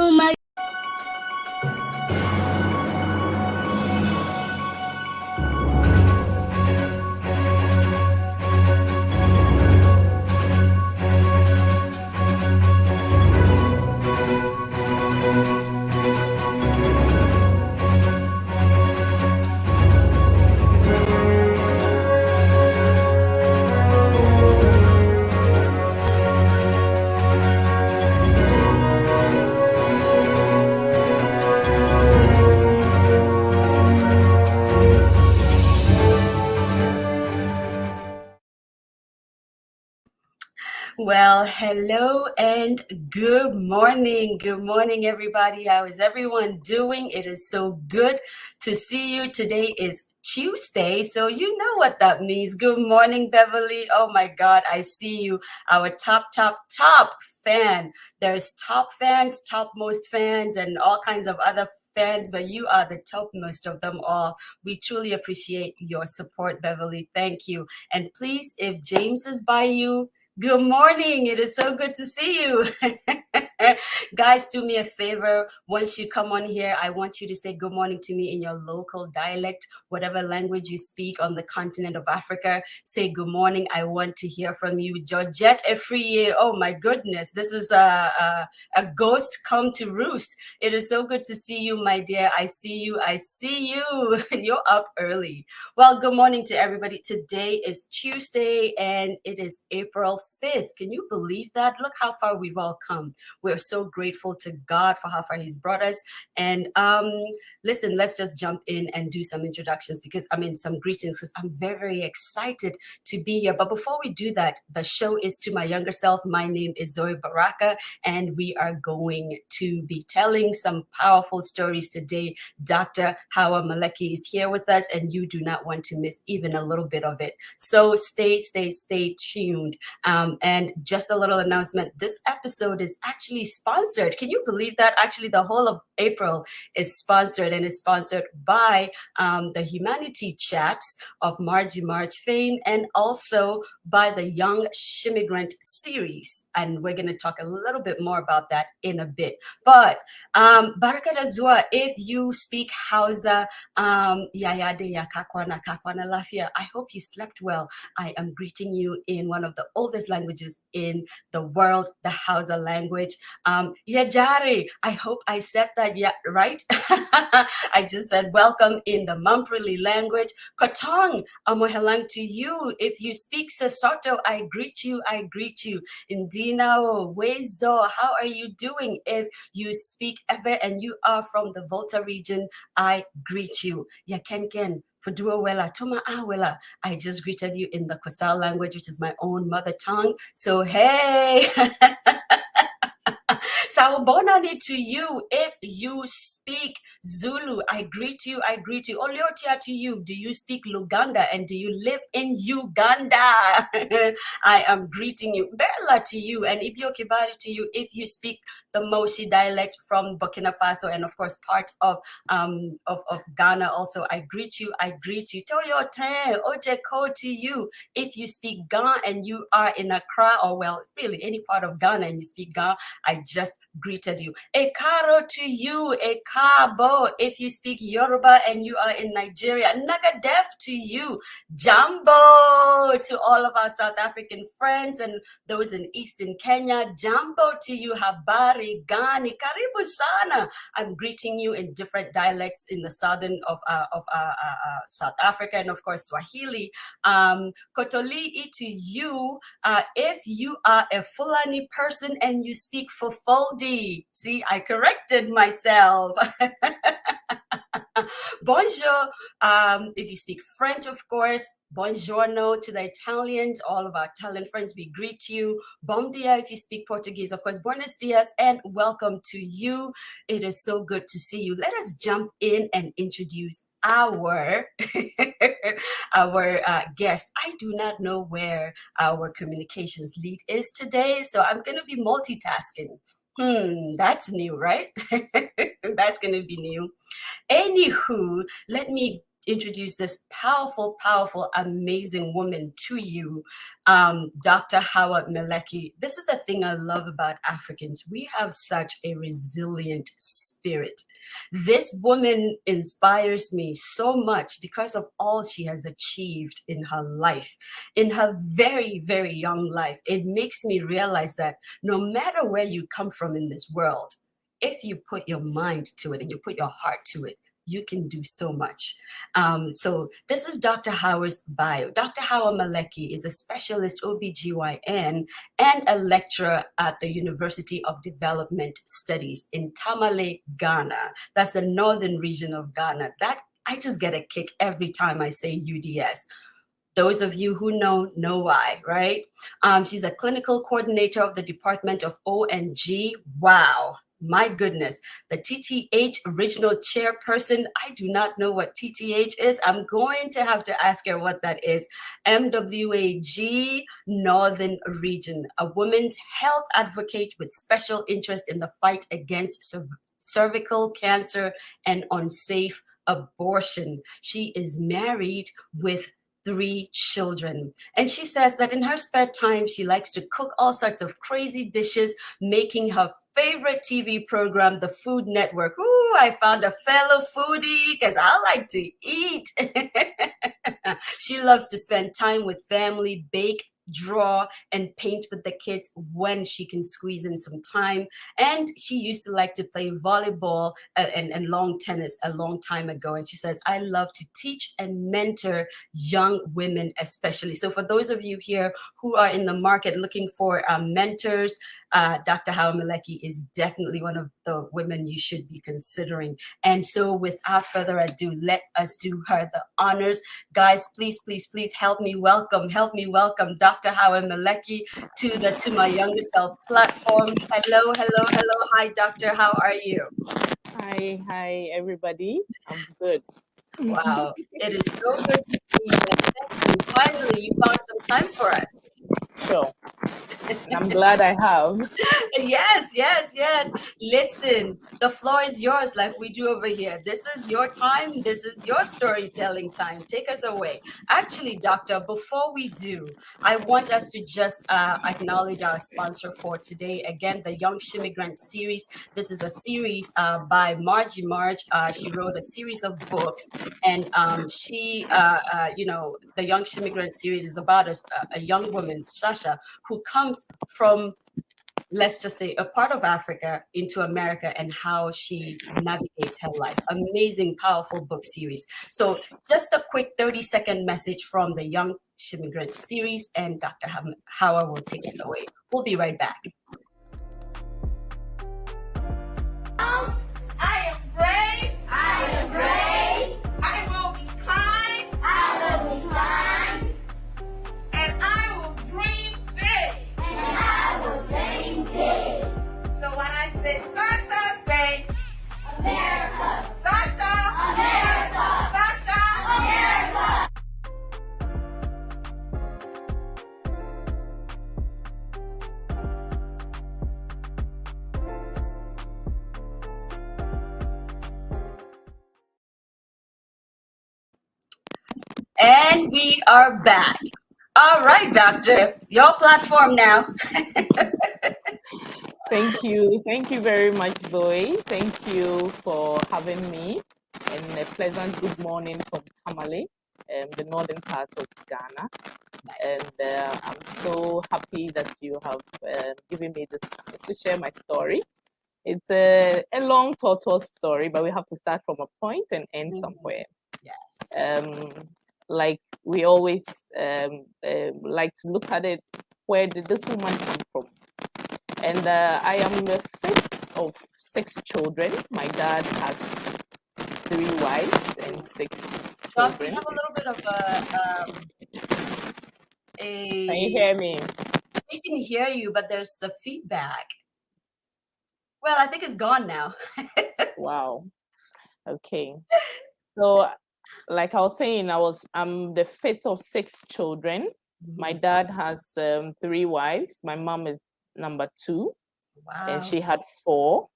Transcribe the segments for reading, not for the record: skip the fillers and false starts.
Oh my Well, hello and good morning. Good morning, everybody. How is everyone doing? It is so good to see you. Today is Tuesday, so you know what that means. Good morning, Beverly. Oh my God, I see you. Our top fan. There's top fans, topmost fans, and all kinds of other fans, but you are the topmost of them all. We truly appreciate your support, Beverly. Thank you. And please, if James is by you, good morning. It is so good to see you. Guys, do me a favor. Once you come on here, I want you to say good morning to me in your local dialect, whatever language you speak on the continent of Africa. Say good morning. I want to hear from you. Georgette Efriye. Oh my goodness. This is a ghost come to roost. It is so good to see you, my dear. I see you. I see you. You're up early. Well, good morning to everybody. Today is Tuesday and it is April 5th. Can you believe that? Look how far we've all come. We're so grateful to God for how far He's brought us. And listen, let's just jump in and do some introductions because some greetings because I'm very, very excited to be here. But before we do that, the show is to my younger self. My name is Zoe Baraka, and we are going to be telling some powerful stories today. Dr. Hawa Malechi is here with us, and you do not want to miss even a little bit of it. So stay tuned. And just a little announcement, this episode is actually sponsored. Can you believe that? Actually, the whole of April is sponsored and is sponsored by the Humanity Chats of Margie March fame and also by the Young Shimmigrant series. And we're going to talk a little bit more about that in a bit. But Baraka Zua, if you speak Hausa, Yayade Yakakwana Kakwana Lafia, I hope you slept well. I am greeting you in one of the oldest languages in the world, the Hausa language. Yajari, I hope I said that right. I just said welcome in the Mamprili language. Kotong, amohelang to you. If you speak Sesotho, I greet you. I greet you. Indinao, Wezo, how are you doing? If you speak Ewe and you are from the Volta region, I greet you. Yakenken. Fudua wela, tuma awela. I just greeted you in the Kosal language, which is my own mother tongue. So, hey. Sawubona to you. If you speak Zulu, I greet you. I greet you. Oliotia to you. Do you speak Luganda and do you live in Uganda? I am greeting you. Bella to you and Ibio Kibari to you. If you speak the Moshi dialect from Burkina Faso and of course part of Ghana also, I greet you. I greet you. Toyote Ojeko to you. If you speak Ga and you are in Accra or well, really any part of Ghana and you speak Ga, I just greeted you. A caro to you, a cabo. If you speak Yoruba and you are in Nigeria, Nagadef to you, Jambo to all of our South African friends and those in Eastern Kenya, Jambo to you, Habari, Gani, Karibu Sana. I'm greeting you in different dialects in the southern of South Africa and of course Swahili. Kotolii to you, if you are a Fulani person and you speak Fofoldi. See, I corrected myself. Bonjour. If you speak French, of course, buongiorno to the Italians, all of our Italian friends, we greet you. Bom dia if you speak Portuguese, of course, buenos dias, and welcome to you. It is so good to see you. Let us jump in and introduce our guest. I do not know where our communications lead is today, so I'm going to be multitasking. That's new, right? That's going to be new. Anywho, let me introduce this powerful, powerful, amazing woman to you, Dr. Hawa Malechi. This is the thing I love about Africans. We have such a resilient spirit. This woman inspires me so much because of all she has achieved in her life, in her very, very young life. It makes me realize that no matter where you come from in this world, if you put your mind to it and you put your heart to it, you can do so much. So this is Dr. Howard's bio. Dr. Hawa Malechi is a specialist OBGYN and a lecturer at the University of Development Studies in Tamale, Ghana. That's the northern region of Ghana. That I just get a kick every time I say UDS. Those of you who know why, right? She's a clinical coordinator of the Department of O&G. Wow. My goodness, the TTH original chairperson. I do not know what TTH is. I'm going to have to ask her what that is. MWAG Northern Region, a women's health advocate with special interest in the fight against cervical cancer and unsafe abortion. She is married with 3 children. And she says that in her spare time, she likes to cook all sorts of crazy dishes, making her favorite TV program, The Food Network. Ooh, I found a fellow foodie because I like to eat. She loves to spend time with family, bake, draw, and paint with the kids when she can squeeze in some time. And she used to like to play volleyball and long tennis a long time ago. And she says, I love to teach and mentor young women, especially. So for those of you here who are in the market looking for mentors, Dr. Hawa Malechi is definitely one of the women you should be considering. And so without further ado, let us do her the honors. Guys, please, please, please help me welcome Dr. Hawa Malechi to my younger self platform. Hello, hello, hello. Hi, doctor. How are you? Hi, everybody. I'm good. Wow, it is so good to see you. Thank you. Finally, you found some time for us. Sure. And I'm glad I have. Yes, yes, yes. Listen, the floor is yours like we do over here. This is your time. This is your storytelling time. Take us away. Actually, doctor, before we do, I want us to just acknowledge our sponsor for today. Again, the Young Shimmigrant series. This is a series by Margie Marge. She wrote a series of books, and the Young Shimmigrant series is about a young woman, Sasha, who comes from, let's just say, a part of Africa into America and how she navigates her life. Amazing, powerful book series. So just a quick 30-second message from the Young Immigrant series, and Dr. Hawa will take us away. We'll be right back. I am brave. I am brave. I will be kind. I will be kind. And I will dream big. And I will dream big. So when I say Sasha, say America. Sasha, America. Sasha, America. And we are back. All right, doctor, your platform now. Thank you. Thank you very much, Zoe. Thank you for having me. And a pleasant good morning from Tamale, the northern part of Ghana. And I'm so happy that you have given me this chance to share my story. It's a long tortoise story, but we have to start from a point and end somewhere. Yes. Like we always like to look at it, where did this woman come from? And I am the fifth of 6 children. My dad has 3 wives and 6 children. We have a little bit of Can you hear me? We can hear you, but there's a feedback. Well, I think it's gone now. Wow. Okay. So, like I was saying, I'm the fifth of 6 children. My dad has 3 wives. My mom is number 2. Wow. And she had 4.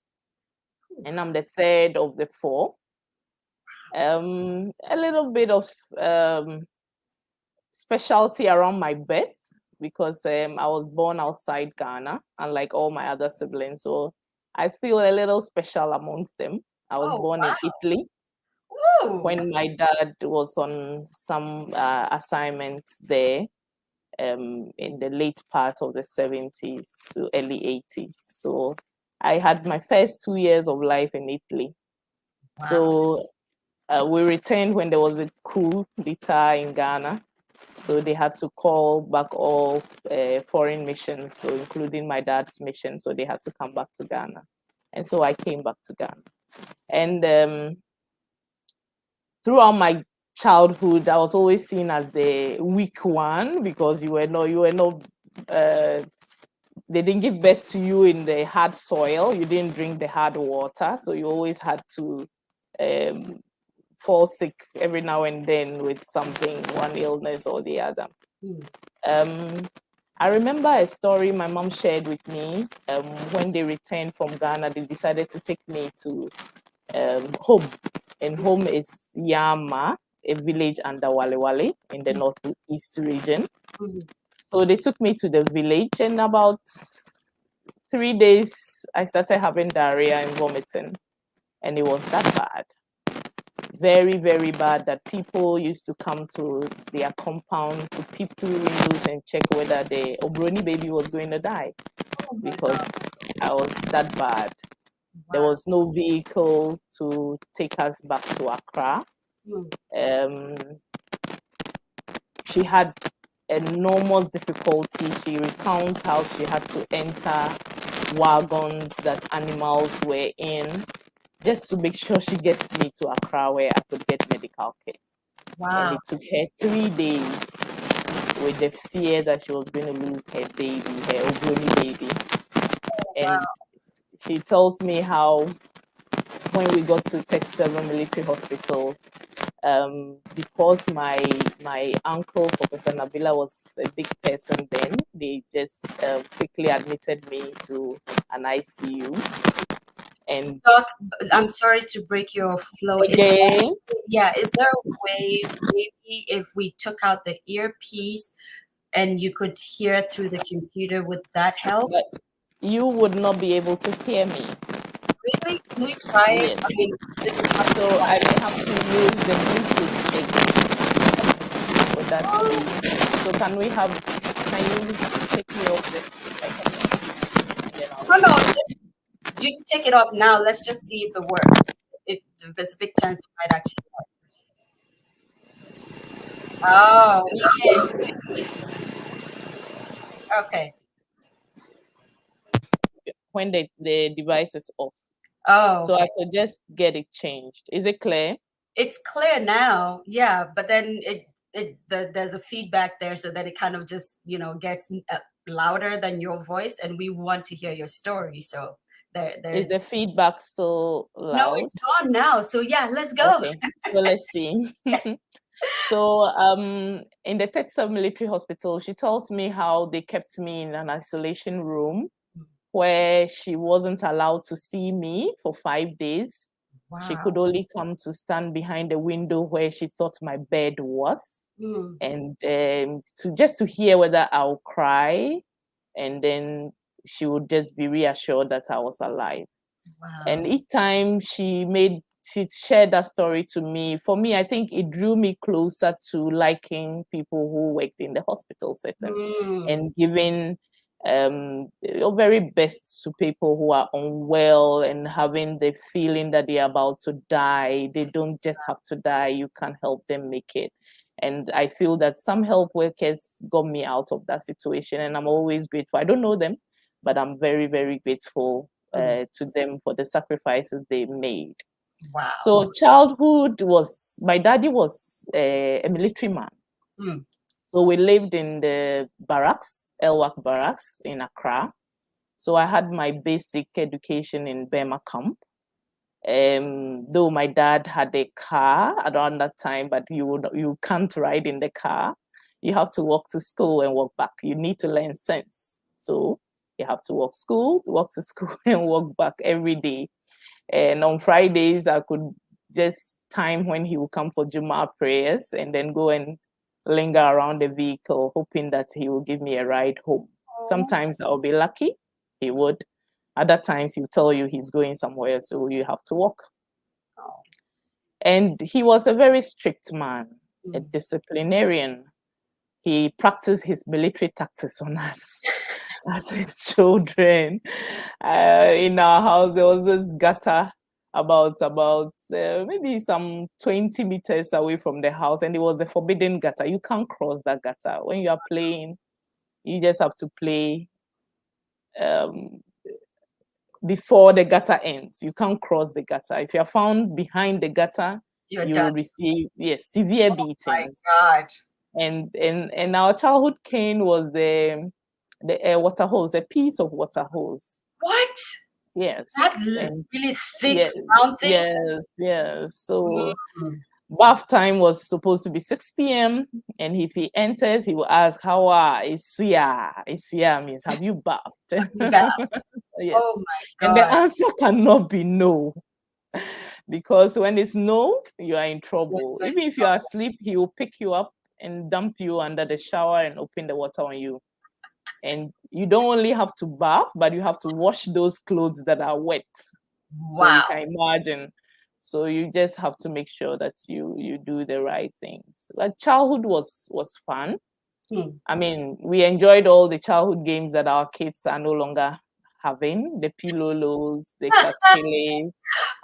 And I'm the third of the 4. A little bit of specialty around my birth because I was born outside Ghana, unlike all my other siblings. So I feel a little special amongst them. I was Oh, born in wow. Italy Woo. when my dad was on some assignment there in the late part of the 70s to early 80s. So I had my first 2 years of life in Italy. Wow. So we returned when there was a coup d'etat in Ghana. So they had to call back all foreign missions, so including my dad's mission. So they had to come back to Ghana. And so I came back to Ghana. And throughout my childhood, I was always seen as the weak one because you were not they didn't give birth to you in the hard soil. You didn't drink the hard water. So you always had to um, fall sick every now and then with something, one illness or the other. Um, I remember a story my mom shared with me when they returned from Ghana. They decided to take me to home, and home is Yama, a village under Wale Wale in the northeast region. So they took me to the village, and about 3 days, I started having diarrhea and vomiting, and it was that bad. Very, very bad that people used to come to their compound to peep through windows and check whether the Obroni baby was going to die because I was that bad. There was no vehicle to take us back to Accra. She had enormous difficulty. She recounts how she had to enter wagons that animals were in just to make sure she gets me to Accra where I could get medical care. And it took her 3 days with the fear that she was going to lose her baby, her Obroni baby. And she tells me how when we got to Tech 7 Military Hospital, because my uncle, Professor Nabila, was a big person then, they just quickly admitted me to an ICU. And Doc, I'm sorry to break your flow. Is there a way maybe if we took out the earpiece and you could hear through the computer, would that help? But you would not be able to hear me. Really? Can we try it? Yes. I mean, this is not So I may have to use the Bluetooth thing for that speed. So can you take me off this? No, you can take it off now. Let's just see if it works. There's a big chance it might actually work. Oh, okay. When the device is off. Oh, so okay. I could just get it changed. Is it clear? It's clear now, yeah, but then there's a feedback there, so that it kind of just gets louder than your voice, and we want to hear your story. So Is the feedback still loud? No, it's gone now. So yeah, let's go. Okay, so let's see. Yes. So in the Texas Military Hospital, she tells me how they kept me in an isolation room where she wasn't allowed to see me for 5 days. Wow. She could only come to stand behind the window where she thought my bed was, and to hear whether I'll cry, and then she would just be reassured that I was alive. Wow. And each time she shared that story to me, for me, I think it drew me closer to liking people who worked in the hospital setting and giving your very best to people who are unwell and having the feeling that they're about to die. They don't just have to die, you can help them make it. And I feel that some health workers got me out of that situation, and I'm always grateful. I don't know them, but I'm very, very grateful to them for the sacrifices they made. Wow. So childhood my daddy was a military man. So we lived in the barracks, Elwak barracks in Accra. So I had my basic education in Burma camp. Though my dad had a car around that time, but you can't ride in the car. You have to walk to school and walk back. You need to learn sense. So you have to walk to school and walk back every day. And on Fridays, I could just time when he will come for Juma prayers and then go and linger around the vehicle, hoping that he will give me a ride home. Sometimes I'll be lucky, he would. Other times he'll tell you he's going somewhere, so you have to walk. And he was a very strict man, a disciplinarian. He practiced his military tactics on us as his children. In our house, there was this gutter about maybe some 20 meters away from the house, and it was the forbidden gutter. You can't cross that gutter. When you are playing, you just have to play before the gutter ends. You can't cross the gutter. If you are found behind the gutter, you will receive severe beatings. My God. And our childhood cane was the water hose, a piece of water hose. What? Yes. That really thick round thing? Yes. So bath time was supposed to be 6 p.m. and if he enters, he will ask, Hawa, issokay means have you bathed? Yes. Oh my God. And the answer cannot be no. Because when it's no, you are in trouble. Even if you are asleep, he will pick you up and dump you under the shower and open the water on you. And you don't only have to bath, but you have to wash those clothes that are wet. Wow. So you can imagine. So you just have to make sure that you do the right things. Like childhood was fun. I mean, we enjoyed all the childhood games that our kids are no longer having, the pilolos, the cascales.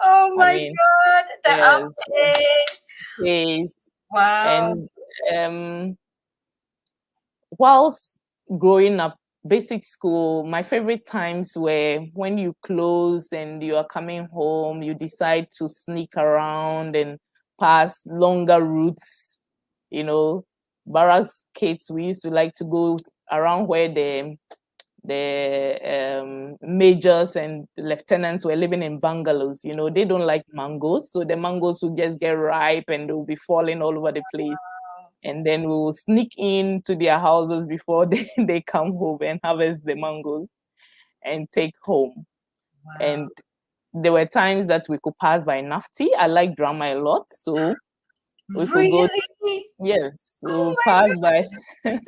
Oh my God, the updates. Wow. And whilst growing up, basic school, my favorite times were when you close and you are coming home, you decide to sneak around and pass longer routes. You know, barracks kids, we used to like to go around where the majors and lieutenants were living in bungalows. You know, they don't like mangoes, so the mangoes will just get ripe and they'll be falling all over the place. And then we will sneak into their houses before they come home and harvest the mangoes and take home. Wow. And there were times that we could pass by Nafti. I like drama a lot, so we could go. Yes, we'll pass by. I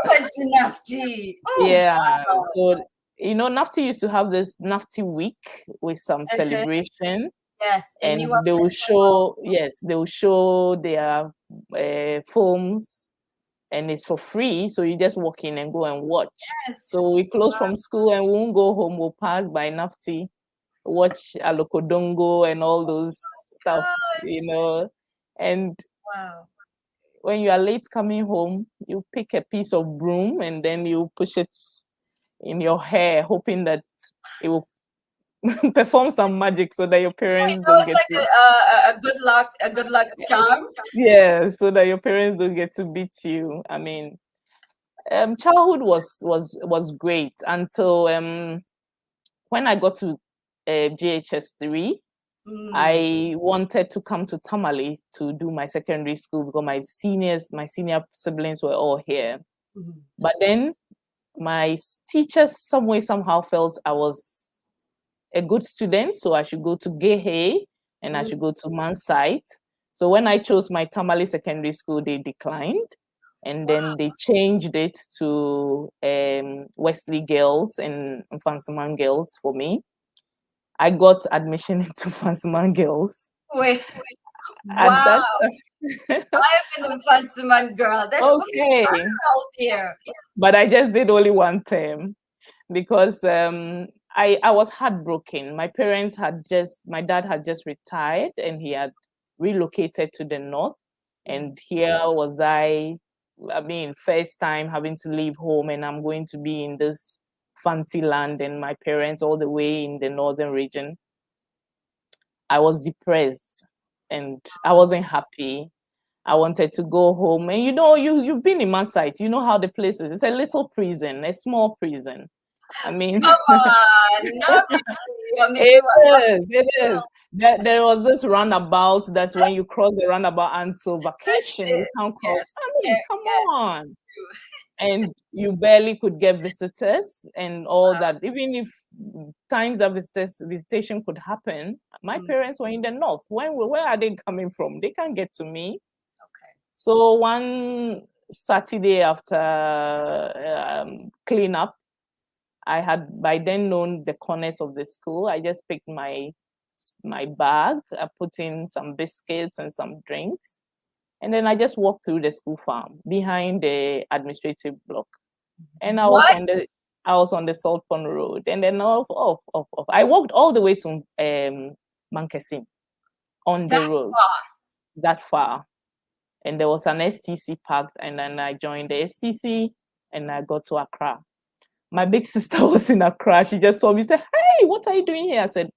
went to Nafti. Yeah, wow. So you know, Nafti used to have this Nafti week with some celebration. Yes, and they will show their films, and it's for free. So you just walk in and go and watch. Yes. So we close from school and we won't go home. We'll pass by Nafti, watch Alokodongo and all those stuff, you know. And when you are late coming home, you pick a piece of broom and then you push it in your hair, hoping that it will perform some magic so that your parents don't get like a good luck charm. Yeah, so that your parents don't get to beat you. I mean, childhood was great until when I got to JHS 3. I wanted to come to Tamale to do my secondary school because my senior siblings were all here. But then my teachers somehow felt I was a good student, so I should go to Gehe and I should go to Mansite. So when I chose my Tamale secondary school, they declined, and then they changed it to Wesley Girls and Fansiman Girls for me. I got admission into Fansiman Girls. Wait. Wow. I am a Fansiman girl. That's okay. Girls here. But I just did only one term because I was heartbroken. My dad had just retired and he had relocated to the north. And here was I mean, first time having to leave home and I'm going to be in this fancy land and my parents all the way in the northern region. I was depressed and I wasn't happy. I wanted to go home. And you know, you've been in Mansite, you know how the place is. It's a little prison, a small prison. I mean, come on, it is. There was this runabout that when you cross the runabout until vacation, you can't cross. I mean, come on. and you barely could get visitors and all that. Even if times that visitation could happen, my parents were in the north. Where are they coming from? They can't get to me. Okay. So one Saturday after cleanup, I had by then known the corners of the school. I just picked my bag, I put in some biscuits and some drinks, and then I just walked through the school farm behind the administrative block. And I was on the Salt Pond Road, and then off. I walked all the way to Mankesim on the road. That far. And there was an STC parked, and then I joined the STC and I got to Accra. My big sister was in Accra. She just saw me, said, "Hey, what are you doing here?" I said,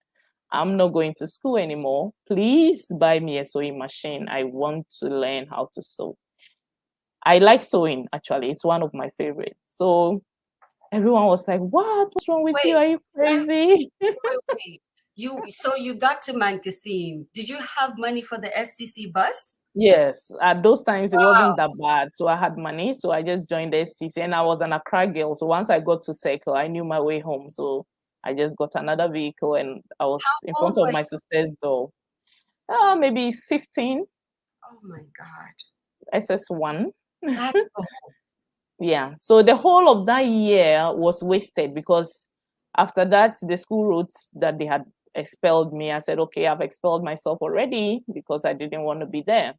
"I'm not going to school anymore. Please buy me a sewing machine. I want to learn how to sew." I like sewing, actually. It's one of my favorites. So everyone was like, "What's wrong with you? Are you crazy?" Wait. So you got to Mankasim. Did you have money for the STC bus? Yes, at those times it wasn't that bad. So I had money. So I just joined the STC, and I was an Accra girl. So once I got to Circle, I knew my way home. So I just got another vehicle, and I was in front of my sister's door. Maybe 15. Oh my God. SS1. That's old. Yeah. So the whole of that year was wasted because after that, the school wrote that they had expelled me. I said, "Okay, I've expelled myself already," because I didn't want to be there.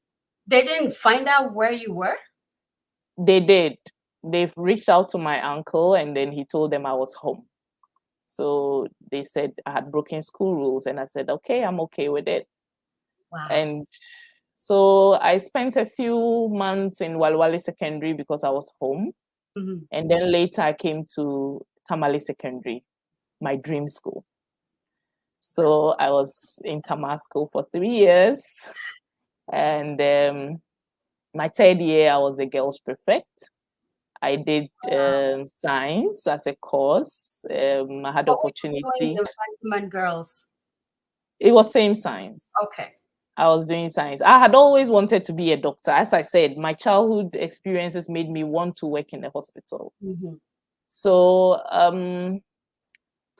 They didn't find out where you were? They did. They've reached out to my uncle, and then he told them I was home. So they said I had broken school rules, and I said, "Okay, I'm okay with it." Wow. And so I spent a few months in Walwali Secondary because I was home. And then later I came to Tamale Secondary, my dream school. So I was in Tamale school for 3 years. And my third year, I was a girls prefect. I did science as a course. I had opportunity. The girls. It was same science. Okay. I was doing science. I had always wanted to be a doctor. As I said, my childhood experiences made me want to work in a hospital. So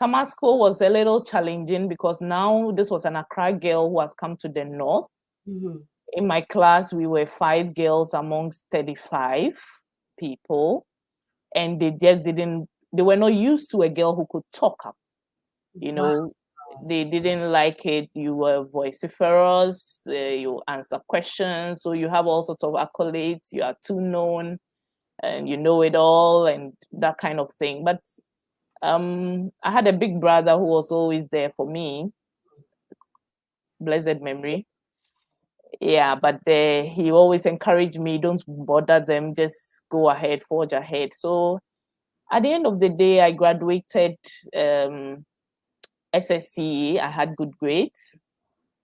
Tamasco was a little challenging because now this was an Accra girl who has come to the north. In my class, we were 5 girls amongst 35 people, and they were not used to a girl who could talk up. You know, they didn't like it. You were vociferous, you answer questions, so you have all sorts of accolades, you are too known, and you know it all, and that kind of thing. But I had a big brother who was always there for me, blessed memory. Yeah, but he always encouraged me, don't bother them, just go ahead, forge ahead. So at the end of the day, I graduated SSCE. I had good grades,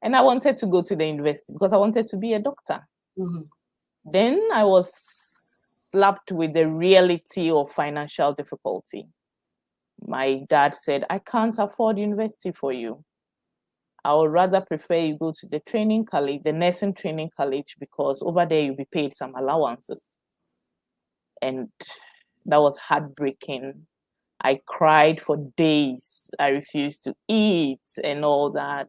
and I wanted to go to the university because I wanted to be a doctor. Then I was slapped with the reality of financial difficulty. My dad said, "I can't afford university for you. I would rather prefer you go to the training college, the nursing training college, because over there you'll be paid some allowances." And that was heartbreaking. I cried for days. I refused to eat and all that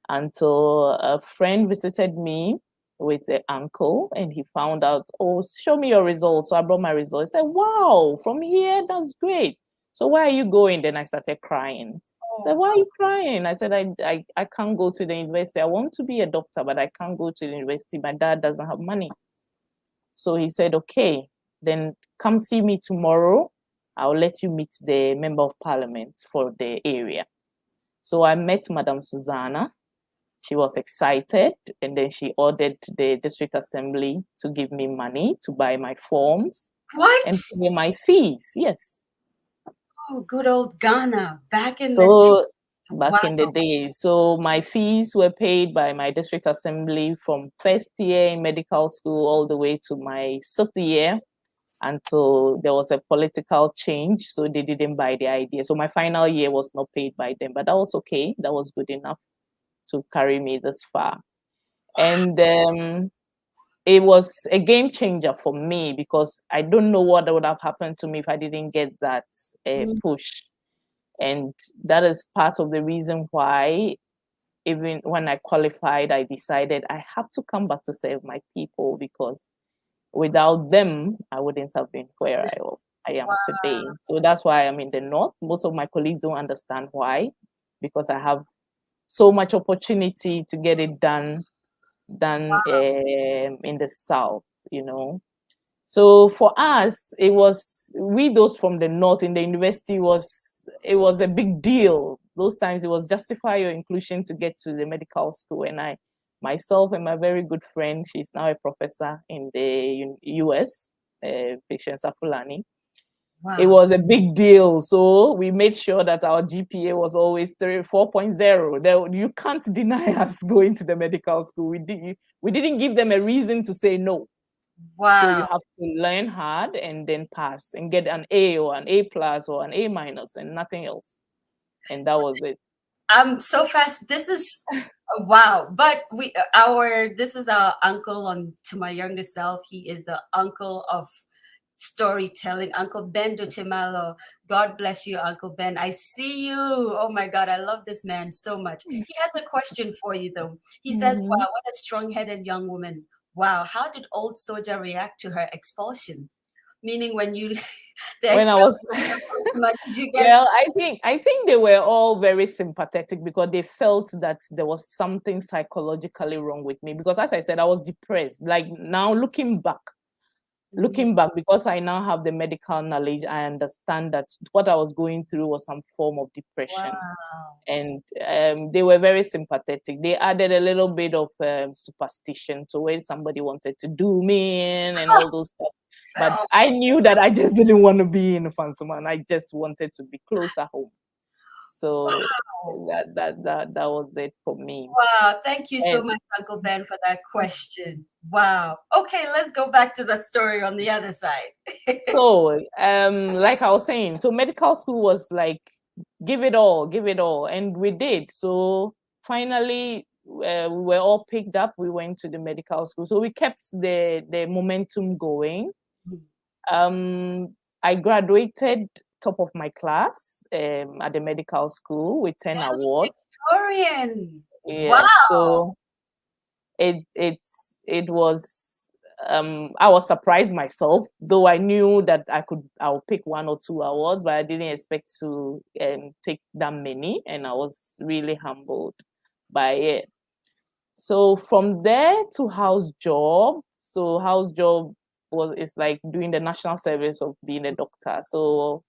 until a friend visited me with an uncle, and he found out, "Oh, show me your results." So I brought my results. I said, "Wow, from here, that's great. So where are you going?" Then I started crying. I said, "Why are you crying?" I said, I can't go to the university. I want to be a doctor, but I can't go to the university. My dad doesn't have money." So he said, "Okay, then come see me tomorrow. I'll let you meet the member of parliament for the area." So I met Madam Susanna. She was excited, and then she ordered the district assembly to give me money to buy my forms and pay my fees. Yes. Oh, good old Ghana back in the So back in the day. So my fees were paid by my district assembly from first year in medical school all the way to my 6th year until there was a political change. So they didn't buy the idea. So my final year was not paid by them, but that was okay. That was good enough to carry me this far. And it was a game changer for me because I don't know what would have happened to me if I didn't get that push. And that is part of the reason why, even when I qualified, I decided I have to come back to serve my people, because without them, I wouldn't have been where I am today. So that's why I'm in the North. Most of my colleagues don't understand why, because I have so much opportunity to get it done in the South, you know. So for us, it was, we those from the North in the university, it was a big deal. Those times it was justify your inclusion to get to the medical school. And I, myself and my very good friend, she's now a professor in the US, Patience Afulani. Wow. It was a big deal. So we made sure that our GPA was always 4.0. You can't deny us going to the medical school. We didn't give them a reason to say no. Wow. So you have to learn hard and then pass and get an A or an A plus or an A minus and nothing else. And that was it. I'm so fast. This is wow. But this is our uncle to my youngest self. He is the uncle of storytelling, Uncle Ben Dutimalo. God bless you, Uncle Ben. I see you. Oh my God, I love this man so much. He has a question for you though. He says, wow, what a strong-headed young woman. Wow, how did old soldier react to her expulsion? Meaning when you when I was did you get well, I think they were all very sympathetic because they felt that there was something psychologically wrong with me, because as I said, I was depressed. Like now looking back, because I now have the medical knowledge, I understand that what I was going through was some form of depression. Wow. And they were very sympathetic. They added a little bit of superstition to when somebody wanted to do me in and all those stuff. But I knew that I just didn't want to be in Fansuman. I just wanted to be closer home. So that was it for me. Wow, thank you so much, Uncle Ben, for that question. Wow. Okay, let's go back to the story on the other side. So, like I was saying, so medical school was like, give it all, and we did. So finally, we were all picked up. We went to the medical school, so we kept the momentum going. I graduated top of my class at the medical school with 10 awards. Victorian. Yeah, wow. So it was I was surprised myself, though I knew that I'll pick 1 or 2 awards, but I didn't expect to take that many, and I was really humbled by it. So from there to house job. So house job is like doing the national service of being a doctor. So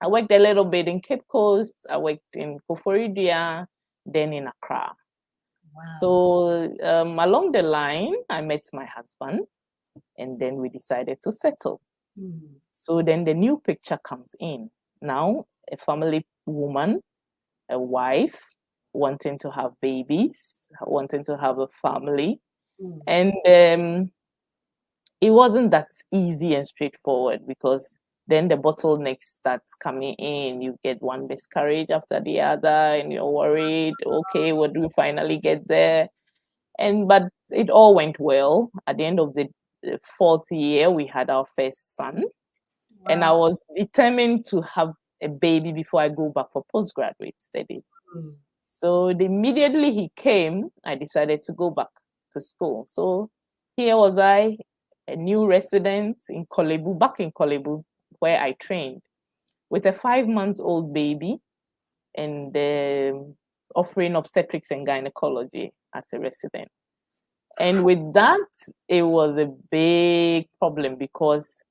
I worked a little bit in Cape Coast, I worked in Koforidua, then in Accra. Wow. So along the line, I met my husband, and then we decided to settle. So then the new picture comes in. Now, a family woman, a wife, wanting to have babies, wanting to have a family. And it wasn't that easy and straightforward, because then the bottlenecks start coming in. You get one miscarriage after the other, and you're worried, okay, what do we finally get there? But it all went well. At the end of the 4th year, we had our first son. Wow. And I was determined to have a baby before I go back for postgraduate studies. So immediately he came, I decided to go back to school. So here was I, a new resident in Kolebu, back in Kolebu, where I trained, with a 5-month-old baby, and offering obstetrics and gynecology as a resident. And with that, it was a big problem, because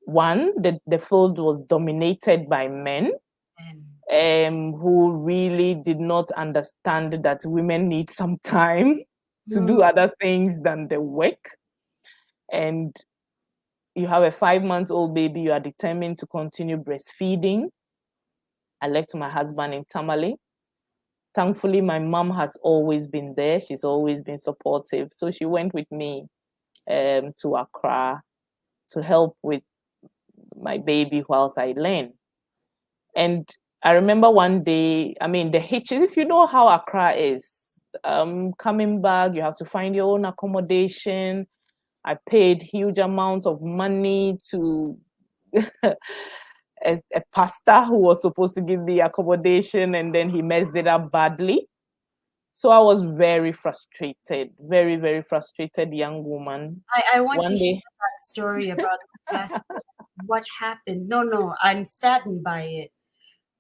one, the field was dominated by men who really did not understand that women need some time to do other things than the work. And you have a 5-month-old baby, you are determined to continue breastfeeding. I left my husband in Tamale. Thankfully, my mom has always been there. She's always been supportive. So she went with me to Accra to help with my baby whilst I learned. And I remember one day, I mean, the hitches, if you know how Accra is, coming back, you have to find your own accommodation. I paid huge amounts of money to a pastor who was supposed to give me accommodation, and then he messed it up badly. So I was very frustrated, very, very frustrated young woman. I want to One hear day, that story about the pastor. What happened? No, I'm saddened by it.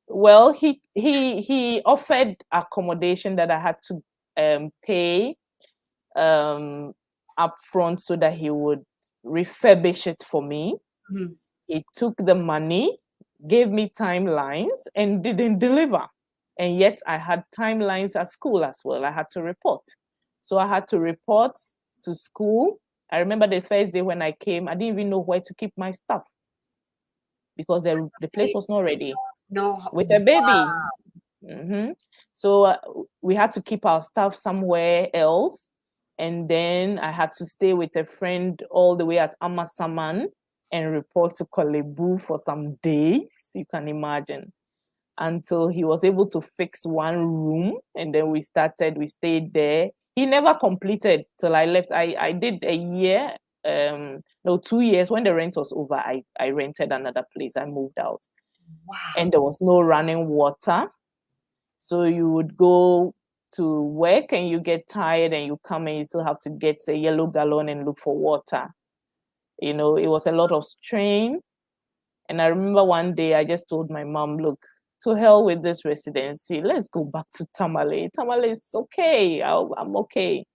well, he offered accommodation that I had to pay up front so that he would refurbish it for me. Mhm. He took the money, gave me timelines, and didn't deliver. And yet I had timelines at school as well. I had to report. So I had to report to school. I remember the first day when I came, I didn't even know where to keep my stuff because the place was not ready No, with a baby. wow. So we had to keep our stuff somewhere else. And then I had to stay with a friend all the way at Amasaman and report to Kolebu for some days, you can imagine, until he was able to fix one room. And then we stayed there. He never completed till I left. I did a year, no, 2 years. When the rent was over, I rented another place. I moved out. Wow. And there was no running water. So you would go to work and you get tired and you come and you still have to get a yellow gallon and look for water. You know, it was a lot of strain. And I remember one day I just told my mom, look, to hell with this residency. Let's go back to Tamale. Tamale is okay. I'm okay.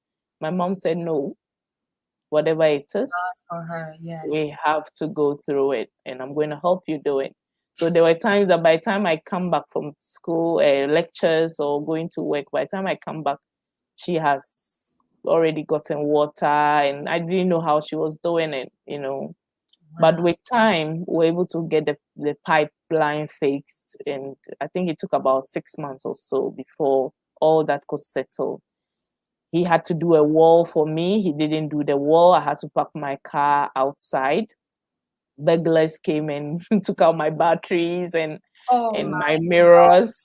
My mom said, no, whatever it is, For her, yes. we have to go through it, and I'm going to help you do it. So there were times that by the time I come back from school, lectures or going to work, by the time I come back, she has already gotten water, and I didn't know how she was doing it, you know. But with time, we were able to get the pipeline fixed, and I think it took about 6 months or so before all that could settle. He had to do a wall for me. He didn't do the wall. I had to park my car outside. Burglars came and took out my batteries and my mirrors.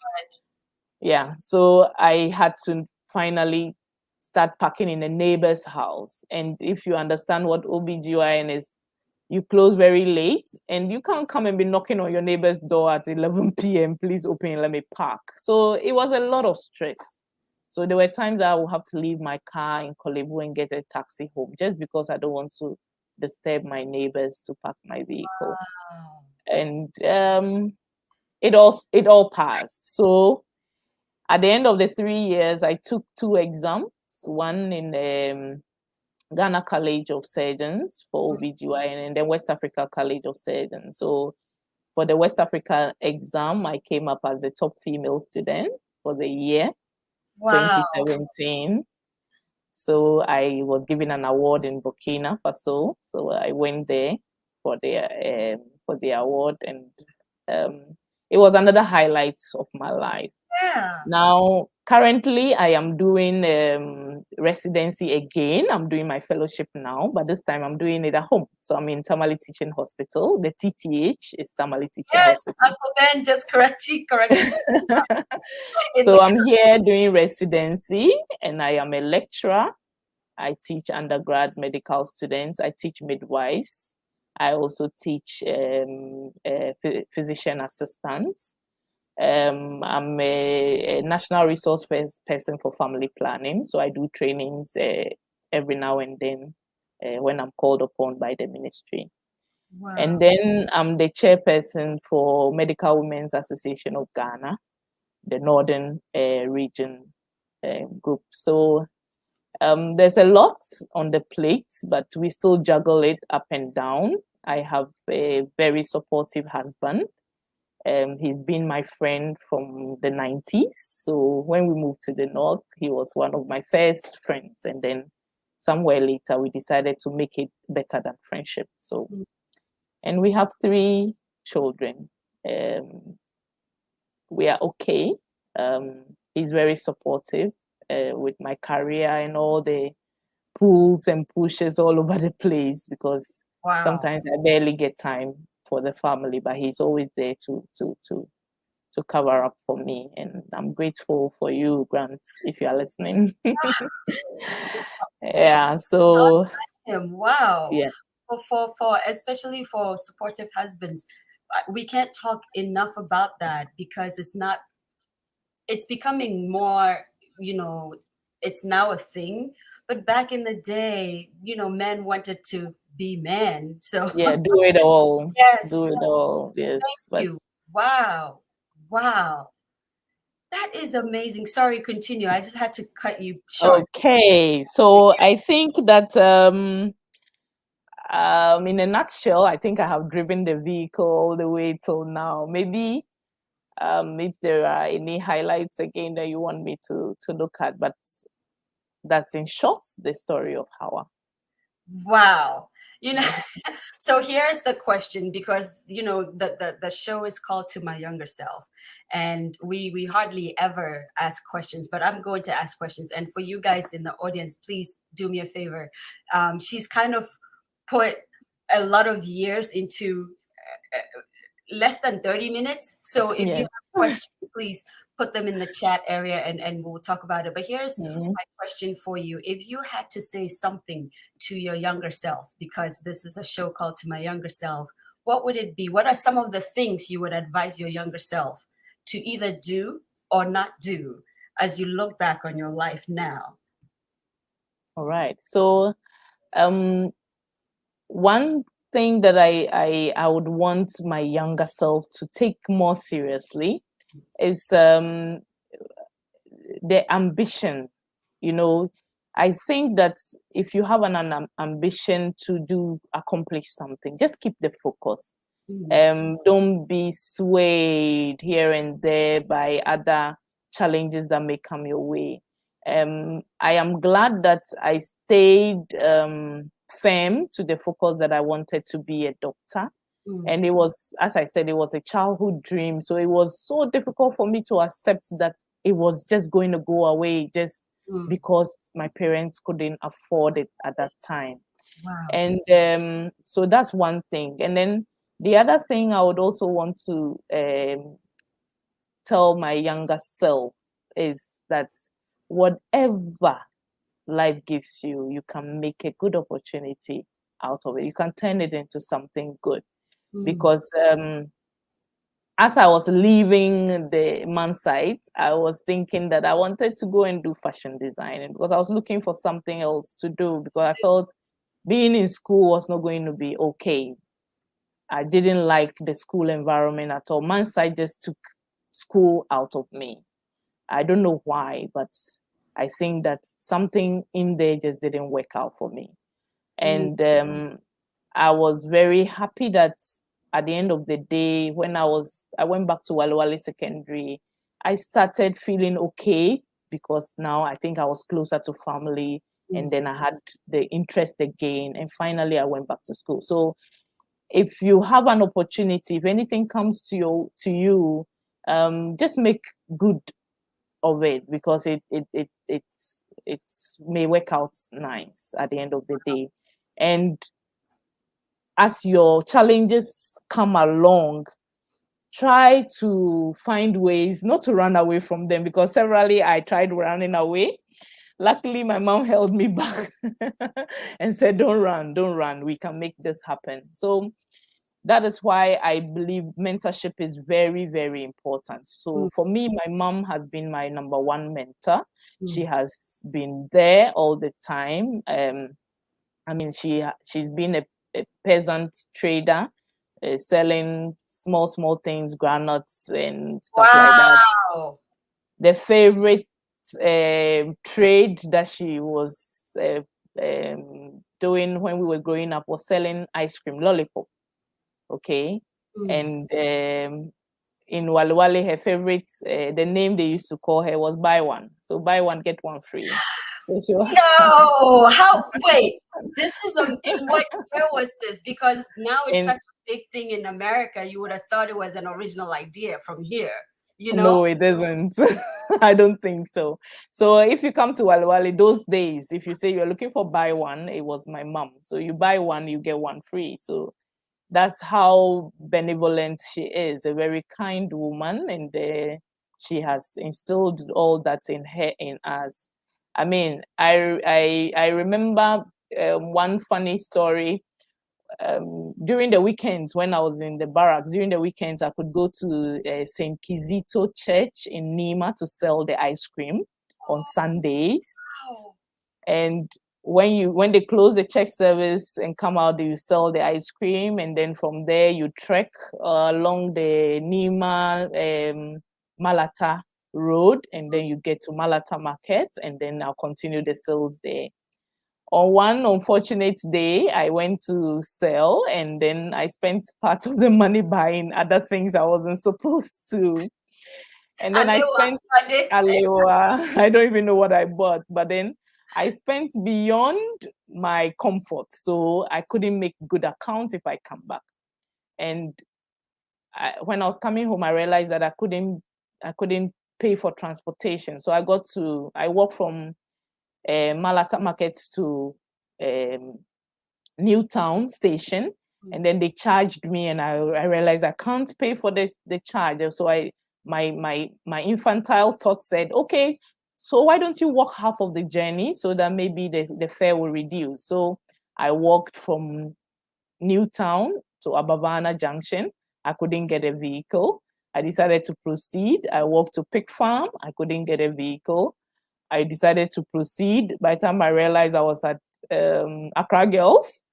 Yeah, so I had to finally start parking in a neighbor's house. And if you understand what OBGYN is, you close very late and you can't come and be knocking on your neighbor's door at 11 p.m. Please open and let me park. So it was a lot of stress. So there were times I would have to leave my car in Kolebu and get a taxi home just because I don't want to disturb my neighbors to park my vehicle. Wow. And it all passed. So at the end of the 3 years, I took 2 exams, one in Ghana College of Surgeons for OBGYN and then West Africa College of Surgeons. So for the West Africa exam, I came up as the top female student for the year 2017. So I was given an award in Burkina Faso. So I went there for the award, and it was another highlight of my life. Yeah. Now, currently, I am doing residency again. I'm doing my fellowship now, but this time I'm doing it at home. So I'm in Tamale Teaching Hospital. The TTH is Tamale Teaching Hospital. Uncle Ben just corrected. So I'm here doing residency, and I am a lecturer. I teach undergrad medical students. I teach midwives. I also teach physician assistants. I'm a national resource person for family planning. So I do trainings every now and then when I'm called upon by the ministry. Wow. And then I'm the chairperson for Medical Women's Association of Ghana, the Northern region group. So there's a lot on the plate, but we still juggle it up and down. I have a very supportive husband. He's been my friend from the 90s. So when we moved to the north, he was one of my first friends. And then somewhere later, we decided to make it better than friendship. So, and we have 3 children. We are okay. He's very supportive with my career and all the pulls and pushes all over the place, because sometimes I barely get time for the family, but he's always there to cover up for me. And I'm grateful for you, Grant, if you are listening. Yeah, so Wow. Yeah. For especially for supportive husbands, we can't talk enough about that because it's becoming more, you know, it's now a thing. But back in the day, men wanted to be men. So Yeah, do it all. yes, Do so it all. thank Yes. But you. Wow. Wow. That is amazing. Sorry, continue. I just had to cut you short. okay. So I think that in a nutshell, I think I have driven the vehicle all the way till now. Maybe if there are any highlights again that you want me to look at, but that's in short the story of Hawa. Wow. You know, so here's the question, because the show is called To My Younger Self, and we hardly ever ask questions, but I'm going to ask questions. And for you guys in the audience, please do me a favor. She's kind of put a lot of years into less than 30 minutes. So if you Yes. have questions, please put them in the chat area, and we'll talk about it. But here's Mhm. my question for you. If you had to say something to your younger self, because this is a show called To My Younger Self, what would it be? What are some of the things you would advise your younger self to either do or not do as you look back on your life now? All right. So um one thing that I would want my younger self to take more seriously is the ambition. You know, I think that if you have an ambition to do accomplish something, just keep the focus. Mm, Don't be swayed here and there by other challenges that may come your way. I am glad that I stayed firm to the focus that I wanted to be a doctor. mm, And it was, as I said, it was a childhood dream. So it was so difficult for me to accept that it was just going to go away just mm. because my parents couldn't afford it at that time. Wow. And so that's one thing. And then the other thing I would also want to tell my younger self is that whatever life gives you, you can make a good opportunity out of it. You can turn it into something good. Mm, Because as I was leaving the man site, I was thinking that I wanted to go and do fashion design because I was looking for something else to do because I felt being in school was not going to be okay. I didn't like the school environment at all. Man site just took school out of me. I don't know why, but I think that something in there just didn't work out for me. mm. And I was very happy that at the end of the day, when I went back to Walwale Secondary, I started feeling okay because now I think I was closer to family, and then I had the interest again, and finally I went back to school. So if you have an opportunity, if anything comes to you, just make good of it because it's may work out nice at the end of the day. And as your challenges come along, try to find ways not to run away from them because severally I tried running away. Luckily, my mom held me back and said, don't run. We can make this happen. So that is why I believe mentorship is very, very important. Mm, So for me, my mom has been my number one mentor. She mm. has been there all the time. I mean, she's been a peasant trader, selling small things, granuts and stuff like that. Wow. The favorite trade that she was doing when we were growing up was selling ice cream, lollipop. Okay, Mm. and in Walwale, her favorite, the name they used to call her was buy one. So buy one, get one free. So she was No, how? Wait, this is in what year was this? Because now it's in such a big thing in America. You would have thought it was an original idea from here, you know? no, it doesn't. I don't think so. So if you come to Walwale those days, if you say you're looking for buy one, it was my mom. So you buy one, you get one free. So that's how benevolent she is, a very kind woman, and she has instilled all that's in her in us. I mean, I remember one funny story. During the weekends, when I was in the barracks, during the weekends, I could go to St. Kizito Church in Nima to sell the ice cream on Sundays. Wow. And when they close the church service and come out, you sell the ice cream, and then from there you trek along the Nima Malata road, and then you get to Malata Market, and then I'll continue the sales there. On one unfortunate day, I went to sell, and then I spent part of the money buying other things I wasn't supposed to. And then I spent Alewa. I don't even know what I bought, but then I spent beyond my comfort, so I couldn't make good accounts if I come back. And when I was coming home, I realized that I couldn't pay for transportation, so I walked from Malata Market to Newtown Station, and then they charged me, and I realized I can't pay for the charge. So my infantile thought said, okay, so why don't you walk half of the journey so that maybe the fare will reduce. So I walked from Newtown to Abavana Junction. I couldn't get a vehicle. I decided to proceed. I walked to Pig Farm. I couldn't get a vehicle. I decided to proceed. By the time I realized I was at Accra Girls,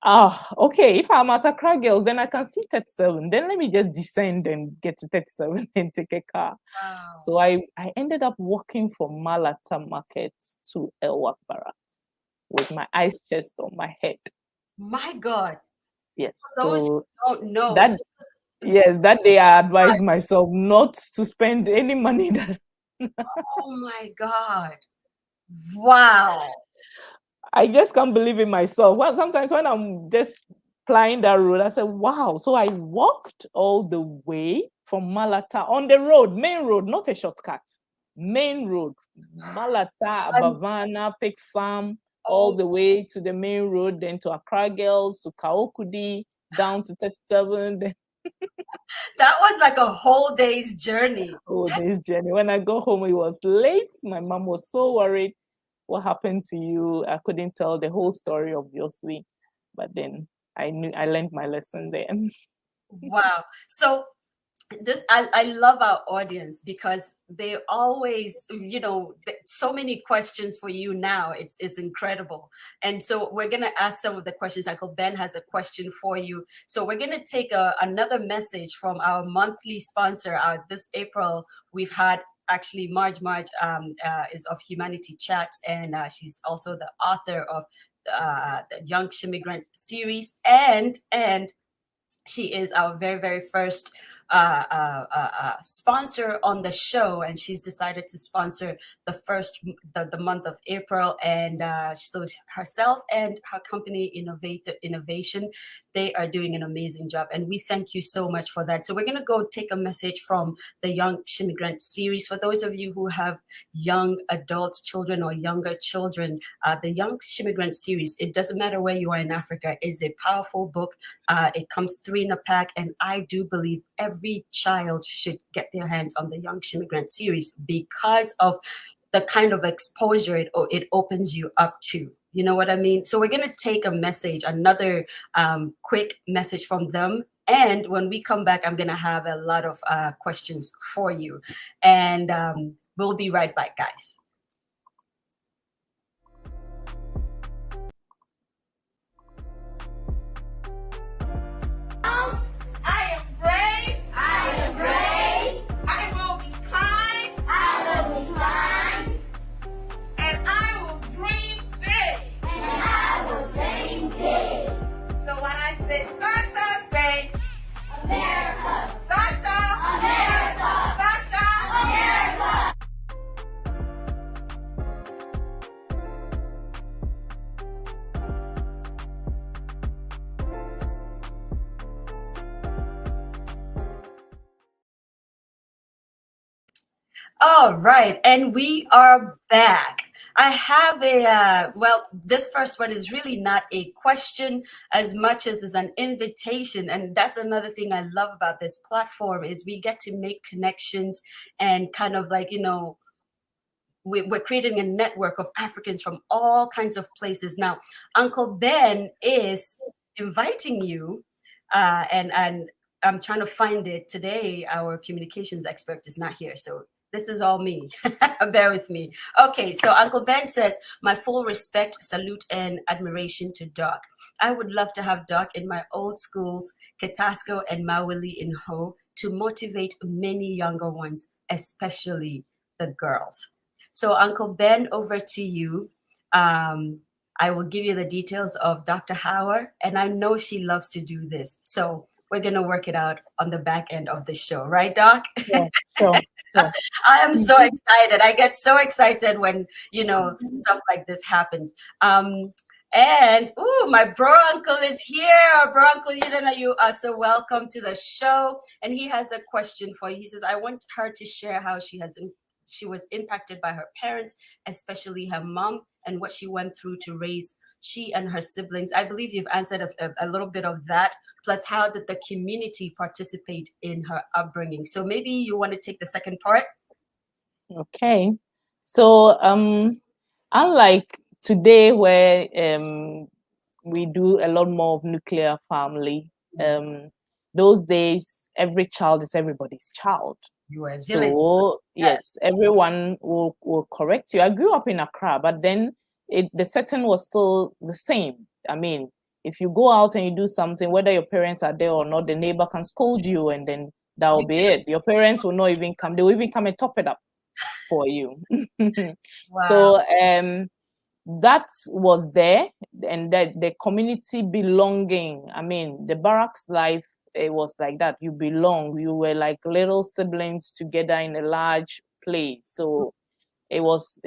okay, if I'm at Accra Girls, then I can see 37. Then let me just descend and get to 37 and take a car. Wow. So I ended up walking from Malata Market to Elwak Barracks with my ice chest on my head. My God. Yes. For those So who don't know, that day I advised myself not to spend any money that oh my God. Wow. I just can't believe it myself. Well, sometimes when I'm just plying that road, I said, wow. So I walked all the way from Malata on the road, main road, not a shortcut, main road, Malata, Abavana, Pig Farm, all the way to the main road, then to Accra Girls, to Kaokudi, down to 37. Then that was like a whole day's journey. Day's journey. When I got home, it was late. My mom was so worried. What happened to you? I couldn't tell the whole story, obviously, but then I learned my lesson there. Wow. So I love our audience because they always, so many questions for you now. It's incredible. And so we're going to ask some of the questions. I know Ben has a question for you. So we're going to take another message from our monthly sponsor. This April, we've had actually Marge is of Humanity Chats, and she's also the author of the Young Immigrant series, and she is our very, very first sponsor on the show, and she's decided to sponsor the month of April. And so herself and her company Innovation, they are doing an amazing job, and we thank you so much for that. So we're going to go take a message from the Young Immigrant series. For those of you who have young adults, children, or younger children, the Young Immigrant series, it doesn't matter where you are in Africa, is a powerful book. It comes 3 in a pack, and I do believe every child should get their hands on the Young Immigrant series because of the kind of exposure it opens you up to. You know what I mean? So we're going to take a message, another quick message from them. And when we come back, I'm going to have a lot of questions for you. And we'll be right back, guys. I am brave. I am brave. I will be kind. I will be kind. And I will dream big. And I will dream big. So when I say Sasha, say America. Sasha, America. Sasha, America. All right, and we are back. I have this first one is really not a question as much as is an invitation. And that's another thing I love about this platform is we get to make connections and kind of like, we're creating a network of Africans from all kinds of places. Now, Uncle Ben is inviting you, and I'm trying to find it today. Our communications expert is not here, so this is all me. Bear with me. Okay, so Uncle Ben says, my full respect, salute, and admiration to Doc. I would love to have Doc in my old schools, Katasco and Mawili in Ho, to motivate many younger ones, especially the girls. So Uncle Ben, over to you. I will give you the details of Dr. Howard, and I know she loves to do this. So we're going to work it out on the back end of the show, right, Doc? Sure, sure, sure. I am so excited. I get so excited when, stuff like this happens. And my bro uncle is here. Bro uncle, you are so welcome to the show. And he has a question for you. He says, I want her to share how she was impacted by her parents, especially her mom, and what she went through to raise she and her siblings. I believe you've answered a little bit of that. Plus, how did the community participate in her upbringing? So maybe you want to take the second part. Okay. So unlike today where we do a lot more of nuclear family, those days every child is everybody's child. You are so yes, everyone will correct you. I grew up in Accra, but then the setting was still the same. I mean, if you go out and you do something, whether your parents are there or not, the neighbor can scold you, and then that will be it. Your parents will not even come. They will even come and top it up for you. Wow. So that was there, and that the community belonging. I mean, the barracks life, it was like that. You belong. You were like little siblings together in a large place. So it was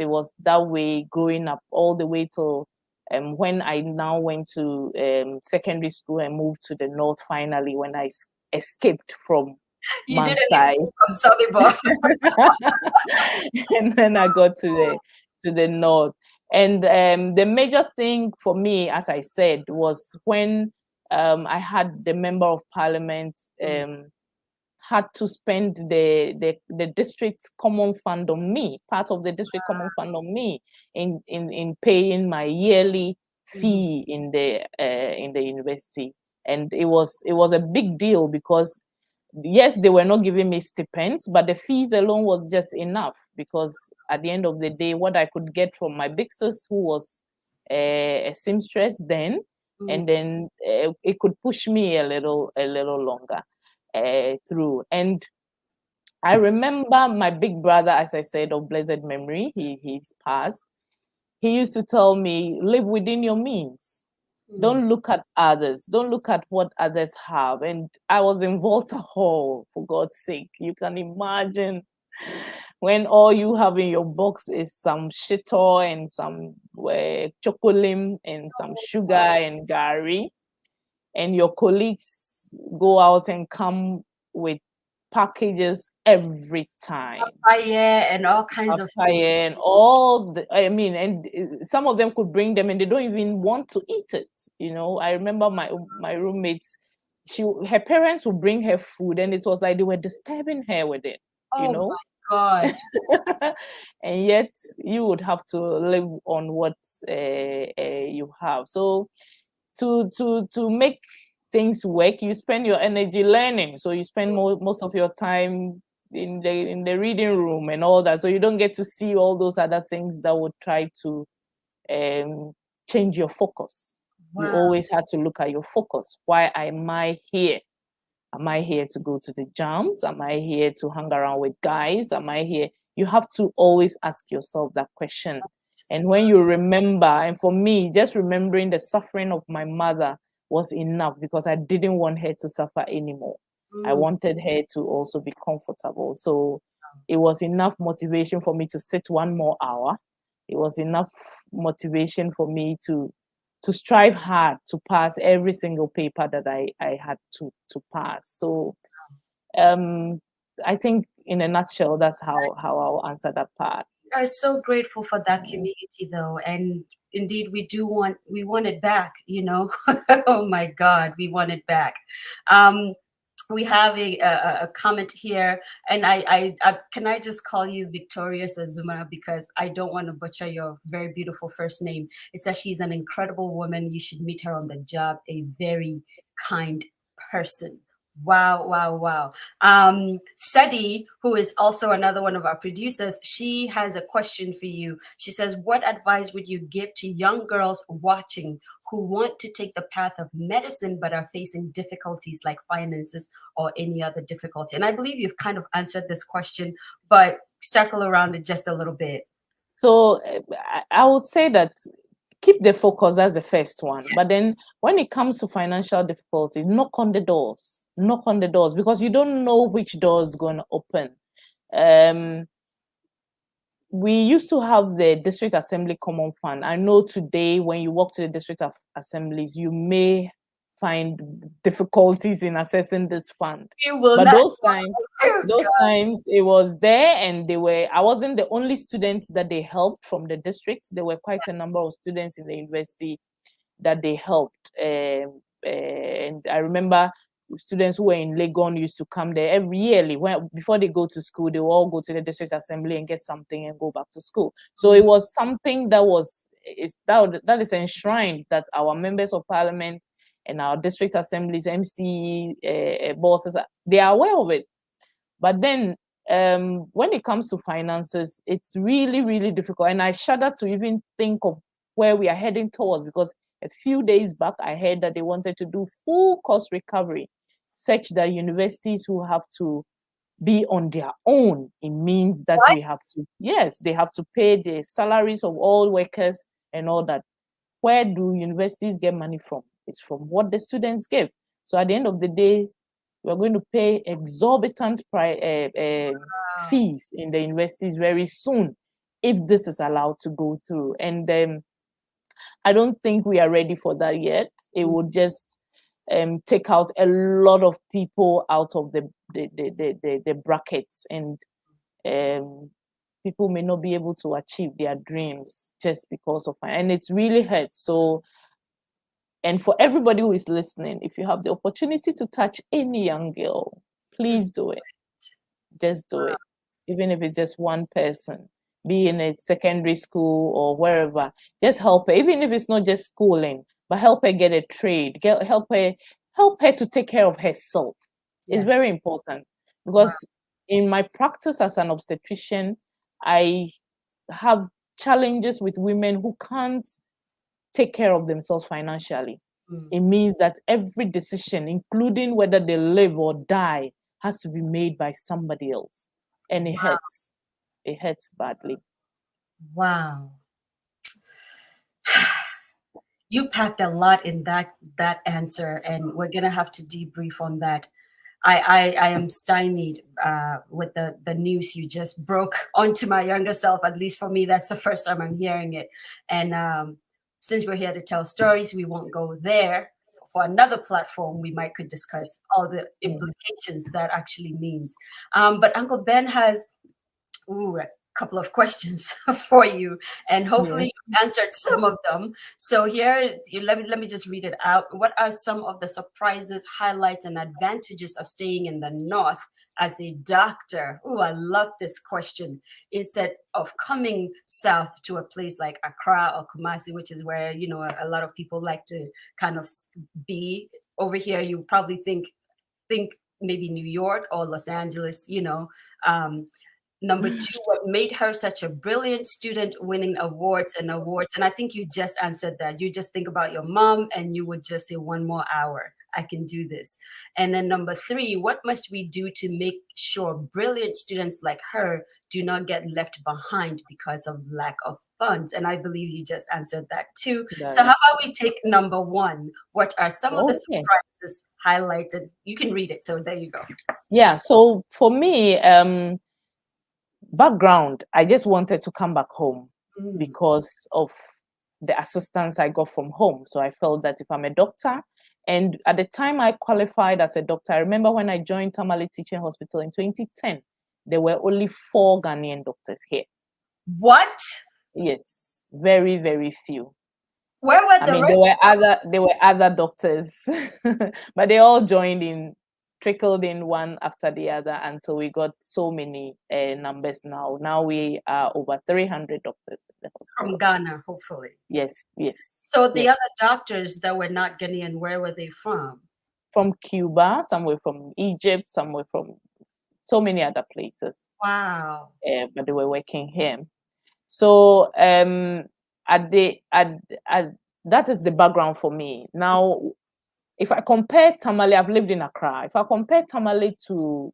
that way growing up all the way till when I now went to secondary school and moved to the north. Finally, when I escaped from you didn't Mansai. escape from Sobibor. And then I got to the north. And the major thing for me, as I said, was when I had the member of parliament had to spend the district's common fund on me, part of the district common fund on me, in paying my yearly fee in the university. And it was a big deal because yes, they were not giving me stipends, but the fees alone was just enough, because at the end of the day, what I could get from my big sis, who was a seamstress then, and then it could push me a little longer through. And I remember my big brother, as I said, of blessed memory, he's passed. He used to tell me, live within your means. Don't look at others. Don't look at what others have. And I was in Volta Hall, for God's sake. You can imagine when all you have in your box is some shito and some chocolate and some sugar and gari, and your colleagues go out and come with packages every time. Papaya and all kinds of things. And all the, I mean, and some of them could bring them and they don't even want to eat it. I remember my roommates, her parents would bring her food and it was like they were disturbing her with it. My God. And yet you would have to live on what you have. So to make things work, you spend your energy learning. So you spend most of your time in the reading room and all that. So you don't get to see all those other things that would try to change your focus. Wow. You always had to look at your focus. Why am I here? Am I here to go to the jams? Am I here to hang around with guys? Am I here? You have to always ask yourself that question. And when you remember, and for me, just remembering the suffering of my mother was enough, because I didn't want her to suffer anymore. I wanted her to also be comfortable. So it was enough motivation for me to sit one more hour. It was enough motivation for me to strive hard to pass every single paper that I had to pass. So I think in a nutshell, that's how I'll answer that part. We are so grateful for that community though. And indeed we want it back, Oh my God, we want it back. we have a comment here, and I can I just call you Victorious Azuma because I don't want to butcher your very beautiful first name. It says she's an incredible woman. You should meet her on the job. A very kind person. Wow, wow, wow. Sadi, who is also another one of our producers, she has a question for you. She says, what advice would you give to young girls watching who want to take the path of medicine but are facing difficulties like finances or any other difficulty? And I believe you've kind of answered this question, but circle around it just a little bit. So I would say that keep the focus. That's the first one. Yes. But then when it comes to financial difficulty, knock on the doors. Knock on the doors, because you don't know which door is going to open. We used to have the district assembly common fund. I know today when you walk to the district assemblies, you may find difficulties in accessing this fund. But those times it was there, and I wasn't the only student that they helped from the district. There were quite a number of students in the university that they helped. And I remember students who were in Legon used to come there every yearly. Before they go to school, they will all go to the district assembly and get something and go back to school. So it was something that is enshrined, that our members of parliament and our district assemblies, MC bosses, they are aware of it. But then when it comes to finances, it's really, really difficult. And I shudder to even think of where we are heading towards, because a few days back, I heard that they wanted to do full cost recovery, such that universities who have to be on their own. It means that What? we have to, yes, they have to pay the salaries of all workers and all that. Where do universities get money from? It's from what the students give. So at the end of the day, we're going to pay exorbitant fees in the universities very soon if this is allowed to go through. And I don't think we are ready for that yet. It would just take out a lot of people out of the brackets, and people may not be able to achieve their dreams just because of it. And it's really hurts. So, and for everybody who is listening, if you have the opportunity to touch any young girl, please do it. Just do it. Even if it's just one person, be in a secondary school or wherever, just help her. Even if it's not just schooling, but help her get a trade. Help her to take care of herself. It's very important, because in my practice as an obstetrician, I have challenges with women who can't take care of themselves financially. It means that every decision, including whether they live or die, has to be made by somebody else. And it hurts. It hurts badly. Wow. You packed a lot in that answer, and we're gonna have to debrief on that. I am stymied with the news you just broke onto my younger self. At least for me, that's the first time I'm hearing it. And since we're here to tell stories, we won't go there. For another platform, we might could discuss all the implications that actually means. But Uncle Ben has a couple of questions for you, and hopefully you answered some of them. So here, let me just read it out. What are some of the surprises, highlights, and advantages of staying in the North as a doctor? I love this question. Instead of coming south to a place like Accra or Kumasi, which is where a lot of people like to kind of be. Over here, you probably think maybe New York or Los Angeles. Number two, what made her such a brilliant student, winning awards. And I think you just answered that. You just think about your mom and you would just say, one more hour, I can do this. And then number three, what must we do to make sure brilliant students like her do not get left behind because of lack of funds? And I believe you just answered that too. So how about we take number one? What are some of the surprises highlighted? You can read it. So there you go. Yeah. So for me, background, I just wanted to come back home because of the assistance I got from home. So I felt that if I'm a doctor, and at the time I qualified as a doctor, I remember when I joined Tamale Teaching Hospital in 2010, there were only 4 Ghanaian doctors here. What? Yes, very, very few. Where were the rest? There were other doctors, but they all joined in trickled in one after the other until we got so many numbers now. Now we are over 300 doctors in the hospital. From Ghana, hopefully. Yes, yes. So the yes. other doctors that were not Ghanaian, where were they from? From Cuba, some were from Egypt, some were from so many other places. Wow. But they were working here. So that is the background for me. Now, if I compare Tamale, I've lived in Accra. If I compare Tamale to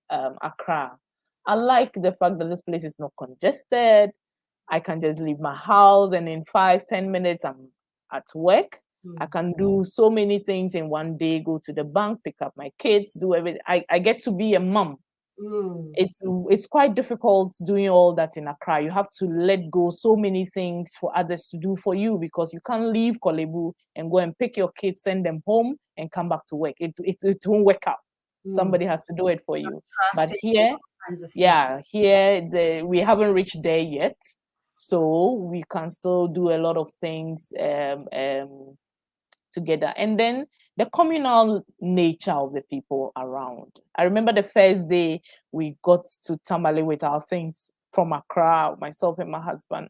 Accra, I like the fact that this place is not congested. I can just leave my house and in 5-10 minutes I'm at work. I can do so many things in one day, go to the bank, pick up my kids, do everything. I get to be a mom. It's quite difficult doing all that in Accra. You have to let go so many things for others to do for you because you can't leave Kolebu and go and pick your kids, send them home and come back to work. It won't work out. Somebody has to do it for you. But here, we haven't reached there yet. So we can still do a lot of things together. And then the communal nature of the people around. I remember the first day we got to Tamale with our things from Accra, myself and my husband,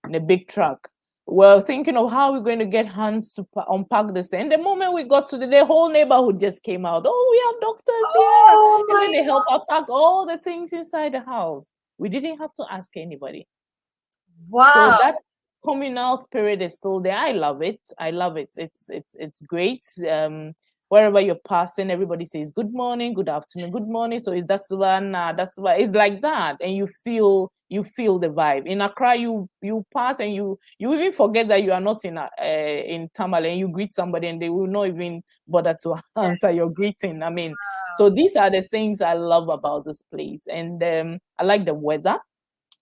in a big truck. We're thinking of how we're going to get hands to unpack this thing. And the moment we got to the whole neighborhood just came out. Oh, we have doctors here. And then they help unpack all the things inside the house. We didn't have to ask anybody. Wow. So that's communal spirit is still there. I love it. It's great. Wherever you're passing, everybody says good morning, good afternoon, good morning. So that's why it's like that, and you feel the vibe. In Accra, you pass and you even forget that you are not in Tamale, and you greet somebody and they will not even bother to answer your greeting. I mean, so these are the things I love about this place, and I like the weather.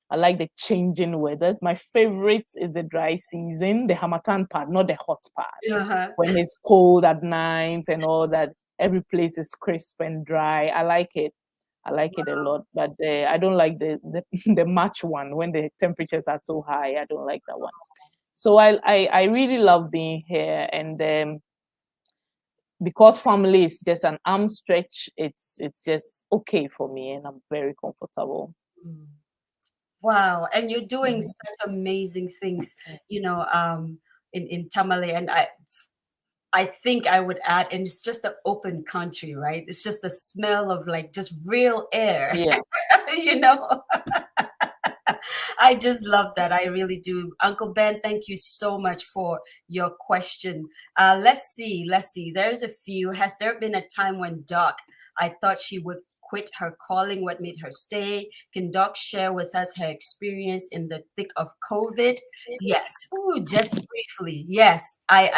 I like the changing weathers. My favorite is the dry season, the Hamatan part, not the hot part. When it's cold at night and all that, every place is crisp and dry. I like it. I like it a lot. But I don't like the March one when the temperatures are too high. I don't like that one. So I really love being here. And because family is just an arm stretch, it's just okay for me and I'm very comfortable. Wow, and you're doing such amazing things, in Tamale, and I think I would add, and it's just an open country, right? It's just the smell of like just real air. Yeah. I just love that. I really do. Uncle Ben, thank you so much for your question. Let's see. There's a few. Has there been a time when Doc, I thought she would quit her calling? What made her stay? Can Doc share with us her experience in the thick of COVID? Yes. Ooh, just briefly. Yes, I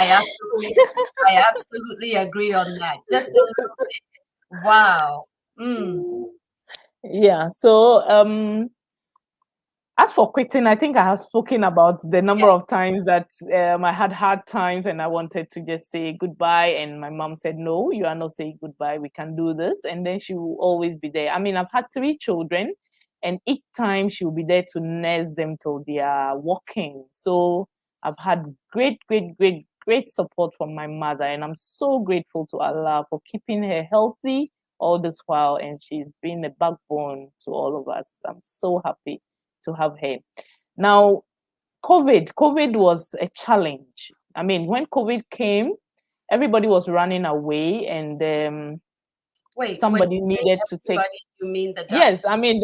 absolutely agree on that. Just a little bit. Wow. Yeah. So as for quitting, I think I have spoken about the number of times that I had hard times and I wanted to just say goodbye. And my mom said, no, you are not saying goodbye. We can do this. And then she will always be there. I mean, I've had 3 children and each time she will be there to nurse them till they are walking. So I've had great support from my mother. And I'm so grateful to Allah for keeping her healthy all this while. And she's been a backbone to all of us. I'm so happy to have her. Now, COVID was a challenge. I mean, when COVID came, everybody was running away, and somebody needed to take. You mean the doctor? Yes, I mean,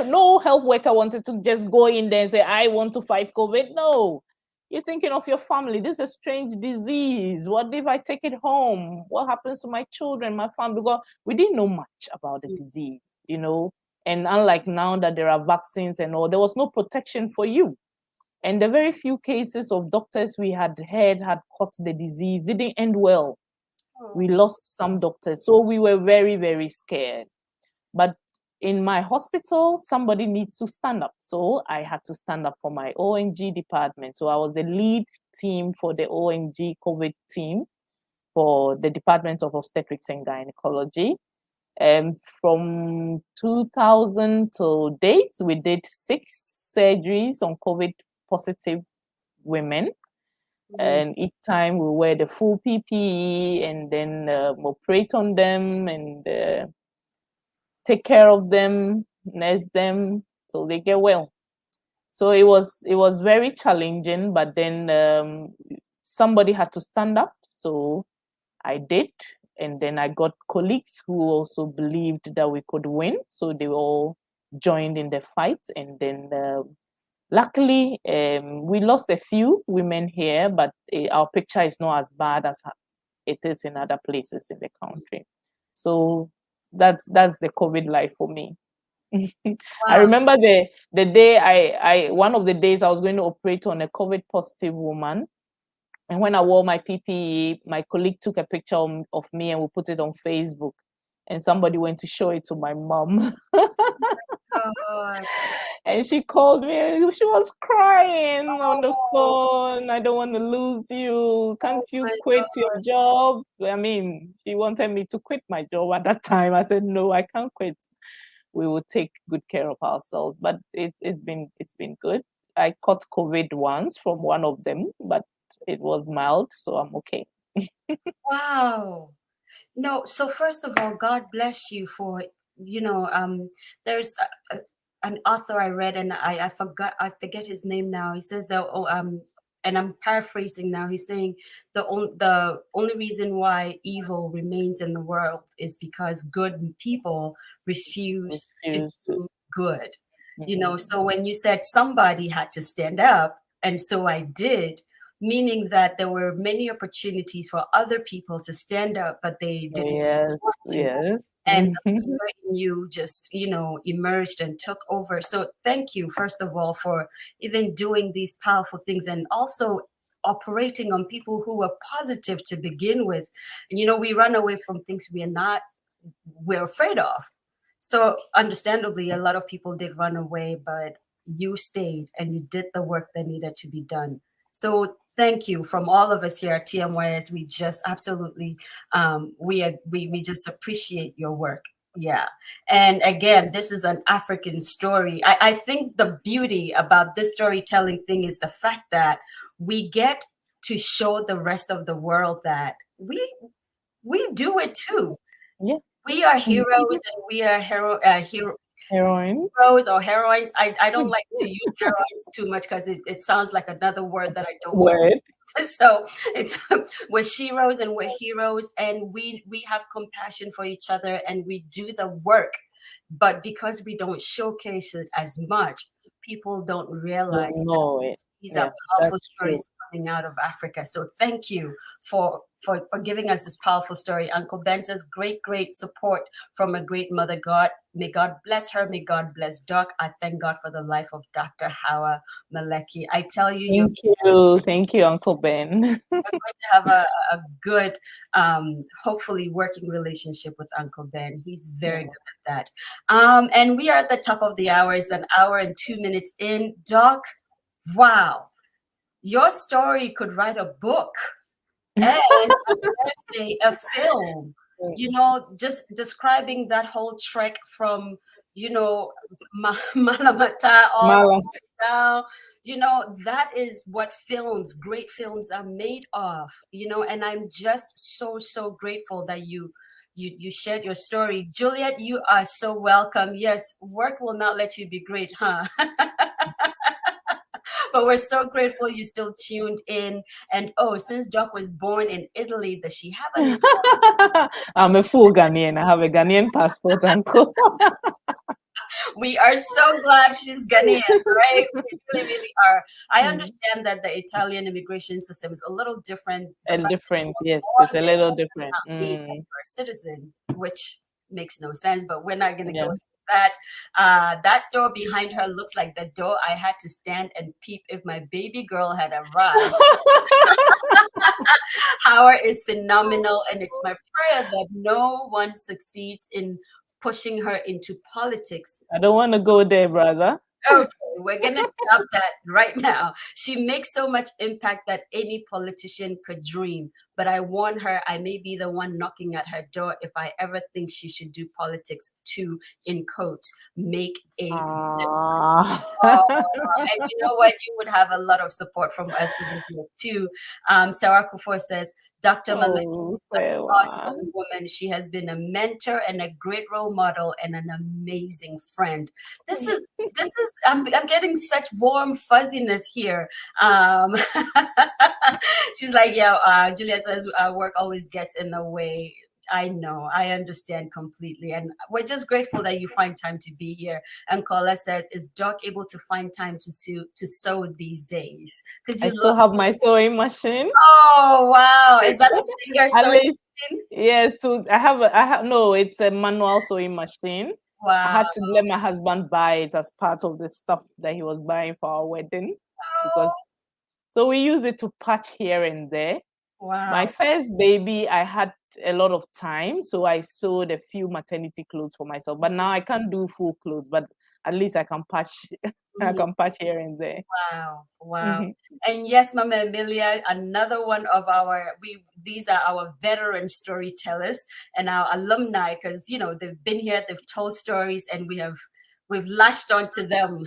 no health worker wanted to just go in there and say, "I want to fight COVID." No, you're thinking of your family. This is a strange disease. What if I take it home? What happens to my children, my family? Because we didn't know much about the disease, And unlike now that there are vaccines and all, there was no protection for you. And the very few cases of doctors we had heard had caught the disease didn't end well. We lost some doctors. So we were very, very scared. But in my hospital, somebody needs to stand up. So I had to stand up for my ONG department. So I was the lead team for the ONG COVID team for the Department of Obstetrics and Gynaecology. From 2000 to date, we did 6 surgeries on COVID positive women. And each time we wear the full PPE and then operate on them and take care of them, nurse them so they get well. So it was very challenging, but then somebody had to stand up. So I did, and then I got colleagues who also believed that we could win. So they all joined in the fight, and then luckily we lost a few women here, but our picture is not as bad as it is in other places in the country. So that's the COVID life for me. I Wow. remember the day I one of the days I was going to operate on a COVID positive woman. And when I wore my PPE, my colleague took a picture of me and we put it on Facebook. And somebody went to show it to my mom. God. And she called me and she was crying on the Oh, phone. I don't want to lose you. Can't you my quit your God. job? I mean, she wanted me to quit my job at that time. I said, no, I can't quit. We will take good care of ourselves. But it's been good. I caught COVID once from one of them, but it was mild, so I'm okay. Wow. No, so first of all, God bless you for, there's an author I read and I forget his name now. He says that, and I'm paraphrasing now. He's saying the only reason why evil remains in the world is because good people refuse to Refuse. do good. Mhm. So when you said somebody had to stand up, and so I did, meaning that there were many opportunities for other people to stand up, but they didn't Yes, want to. yes. And the leader in you just, emerged and took over. So thank you, first of all, for even doing these powerful things and also operating on people who were positive to begin with. And, we run away from things we're afraid of. So understandably, a lot of people did run away, but you stayed and you did the work that needed to be done. So thank you from all of us here at TMYS. We just absolutely, we just appreciate your work. Yeah. And again, this is an African story. I think the beauty about this storytelling thing is the fact that we get to show the rest of the world that we do it too. Yeah. We are heroes and we are Heroines. heroes or heroines. I don't like to use heroines too much because it sounds like another word that I don't want. Word. So it's we're sheroes and we're heroes, and we have compassion for each other and we do the work. But because we don't showcase it as much, people don't realize Don't know it. these are Yeah, powerful that's true. stories coming out of Africa. So thank you for giving us this powerful story. Uncle Ben says, great support from a great mother God. May God bless her. May God bless Doc. I thank God for the life of Dr. Hawa Malechi. I tell you, you're Thank you, Uncle Ben. going to have a good, hopefully working relationship with Uncle Ben. He's very good at that. And we are at the top of the hour. It's an hour and 2 minutes in. Doc, wow, your story could write a book and say a film, just describing that whole trek from, Malamata all Malam. down. That is what great films are made of, and I'm just so grateful that you shared your story. Juliet, you are so welcome. Yes, work will not let you be great, huh? But we're so grateful you still tuned in. And since Doc was born in Italy, does she have an I'm a full Ghanaian. I have a Ghanaian passport, Uncle. We are so glad she's Ghanaian, right? We really are. I understand that the Italian immigration system is a little different. The And fact different, yes, that it's a little different. not mean that you're a citizen, which makes no sense, but we're not going to Yeah. go into that. That door behind her looks like the door I had to stand and peep if my baby girl had arrived. Howard is phenomenal, and it's my prayer that no one succeeds in pushing her into politics. I don't want to go there, brother. Okay, We're gonna stop that right now. She makes so much impact that any politician could dream. But I warn her, I may be the one knocking at her door if I ever think she should do politics to, in quotes, make a Ah. and you know what? You would have a lot of support from us over here too. Sarah Kufor says, Dr. Malechi Oh, is an fair awesome one. woman. She has been a mentor and a great role model and an amazing friend. I'm getting such warm fuzziness here. Um, she's like, yeah, Julia says, work always gets in the way. I know, I understand completely. And we're just grateful that you find time to be here. And Kola says, is Doc able to find time to sew these days? Because I you still love. have my sewing machine. Oh, wow. Is that a Singer At sewing least, machine? yes. I have no. It's a manual sewing machine. I Wow. had to let my husband buy it as part of the stuff that he was buying for our wedding, Oh, because so we use it to patch here and there. My wow. first baby, I had a lot of time, so I sewed a few maternity clothes for myself. But now I can't do full clothes, but at least I can patch. I Mhm. can patch here and there. Wow, wow. Mhm. And yes, Mama Emilia, another one of these are our veteran storytellers and our alumni, because they've been here, they've told stories, and we've latched onto them.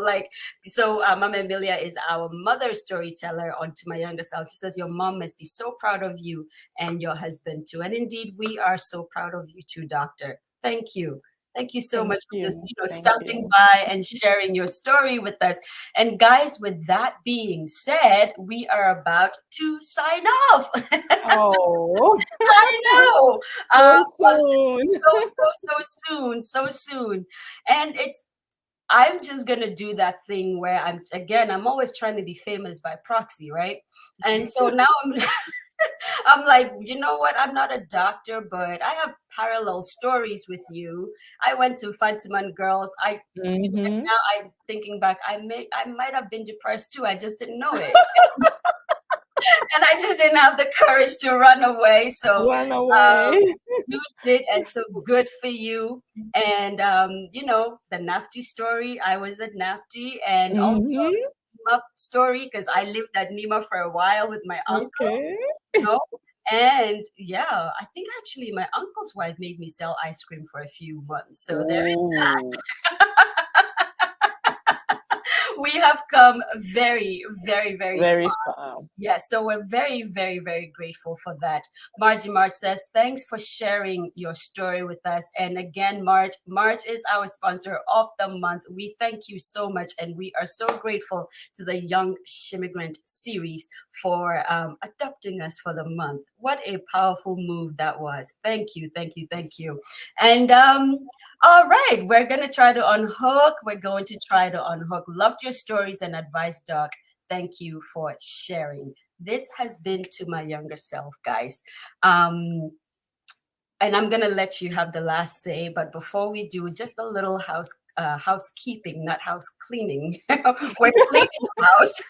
Like, so Mama Emilia is our mother storyteller onto my younger self. She says, your mom must be so proud of you and your husband too. And indeed, we are so proud of you too, Doctor. Thank you. Thank you so Thank much for just, you. Thank stopping you. by and sharing your story with us. And guys, with that being said, we are about to sign off. Oh, I know. so But soon. so soon. And I'm just gonna do that thing where I'm always trying to be famous by proxy, right? And so now I'm like, you know what? I'm not a doctor, but I have parallel stories with you. I went to Fantiman Girls. And Hmm. now I'm thinking back, I might have been depressed too. I just didn't know it. And I just didn't have the courage to run away. So Run um, away. you did, and so good for you. And the NAFTY story, I was at NAFTY, and also Hmm. Nima story, because I lived at Nima for a while with my uncle, Okay. you know. And yeah, I think actually my uncle's wife made me sell ice cream for a few months. So there Oh, we have come very, very, very very far. far. Yes, so we're very, very, very grateful for that. Margie March says, thanks for sharing your story with us. And again, March is our sponsor of the month. We thank you so much. And we are so grateful to the Young Shimmigrant series for adopting us for the month. What a powerful move that was. Thank you, thank you, thank you. And all right, we're going to try to unhook. We're going to try to unhook. Loved your stories and advice, Doc. Thank you for sharing. This has been To My Younger Self, guys. And I'm gonna let you have the last say, but before we do, just a little housekeeping, not house cleaning. We're cleaning the house,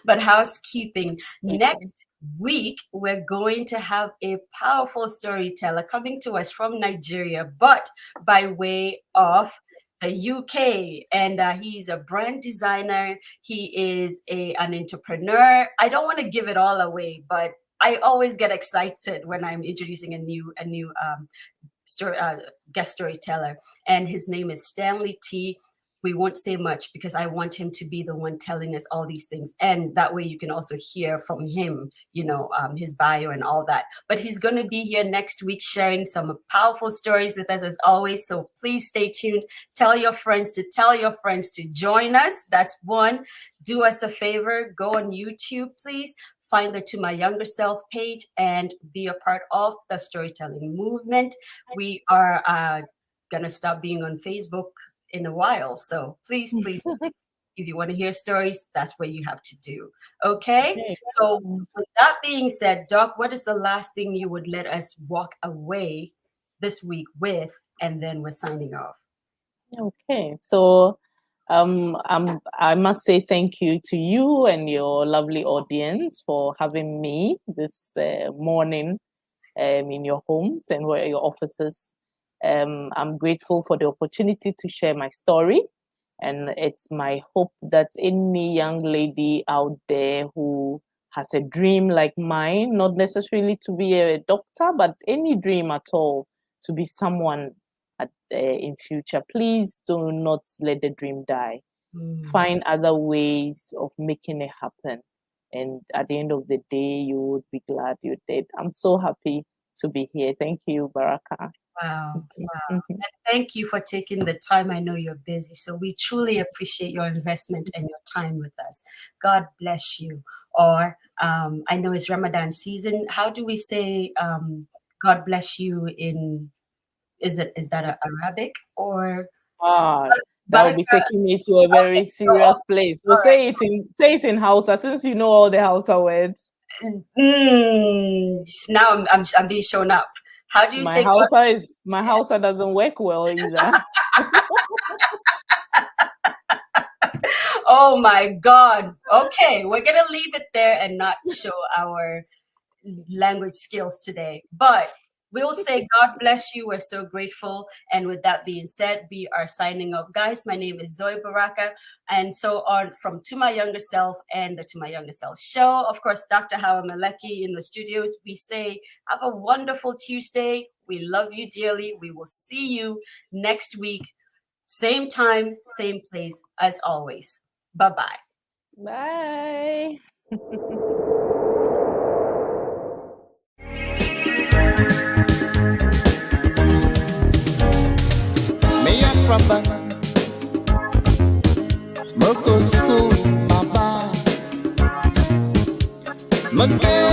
but housekeeping. Next week, we're going to have a powerful storyteller coming to us from Nigeria, but by way of the UK, and he's a brand designer. He is an entrepreneur. I don't want to give it all away, but I always get excited when I'm introducing a new story, guest storyteller, and his name is Stanley T. We won't say much because I want him to be the one telling us all these things, and that way you can also hear from him, his bio and all that. But he's going to be here next week sharing some powerful stories with us as always. So please stay tuned. Tell your friends to join us. That's one. Do us a favor, go on YouTube, please. Find the To My Younger Self page and be a part of the storytelling movement. We are going to stop being on Facebook in a while. So please, please, if you want to hear stories, that's what you have to do. Okay? Okay. So with that being said, Doc, what is the last thing you would let us walk away this week with? And then we're signing off. Okay. So I must say thank you to you and your lovely audience for having me this morning in your homes and where your offices. I'm grateful for the opportunity to share my story. And it's my hope that any young lady out there who has a dream like mine, not necessarily to be a doctor, but any dream at all, to be someone in future, please do not let the dream die. Find other ways of making it happen. And at the end of the day, you would be glad you did. I'm so happy to be here. Thank you, Baraka. Wow. And thank you for taking the time. I know you're busy, so we truly appreciate your investment and your time with us. God bless you. Or I know it's Ramadan season. How do we say God bless you in? Is that Arabic or? That will be taking me to a very serious place. So say it in Hausa, since you know all the Hausa words. Now I'm being shown up. How do you say my Hausa doesn't work well either. Oh my God. Okay, we're gonna leave it there and not show our language skills today. But we'll say God bless you. We're so grateful. And with that being said, we are signing off. Guys, my name is Zoe Baraka. And so on from To My Younger Self and the To My Younger Self show. Of course, Dr. Hawa Malechi in the studios. We say, have a wonderful Tuesday. We love you dearly. We will see you next week. Same time, same place as always. Bye-bye. Bye. From Moko school, my bad.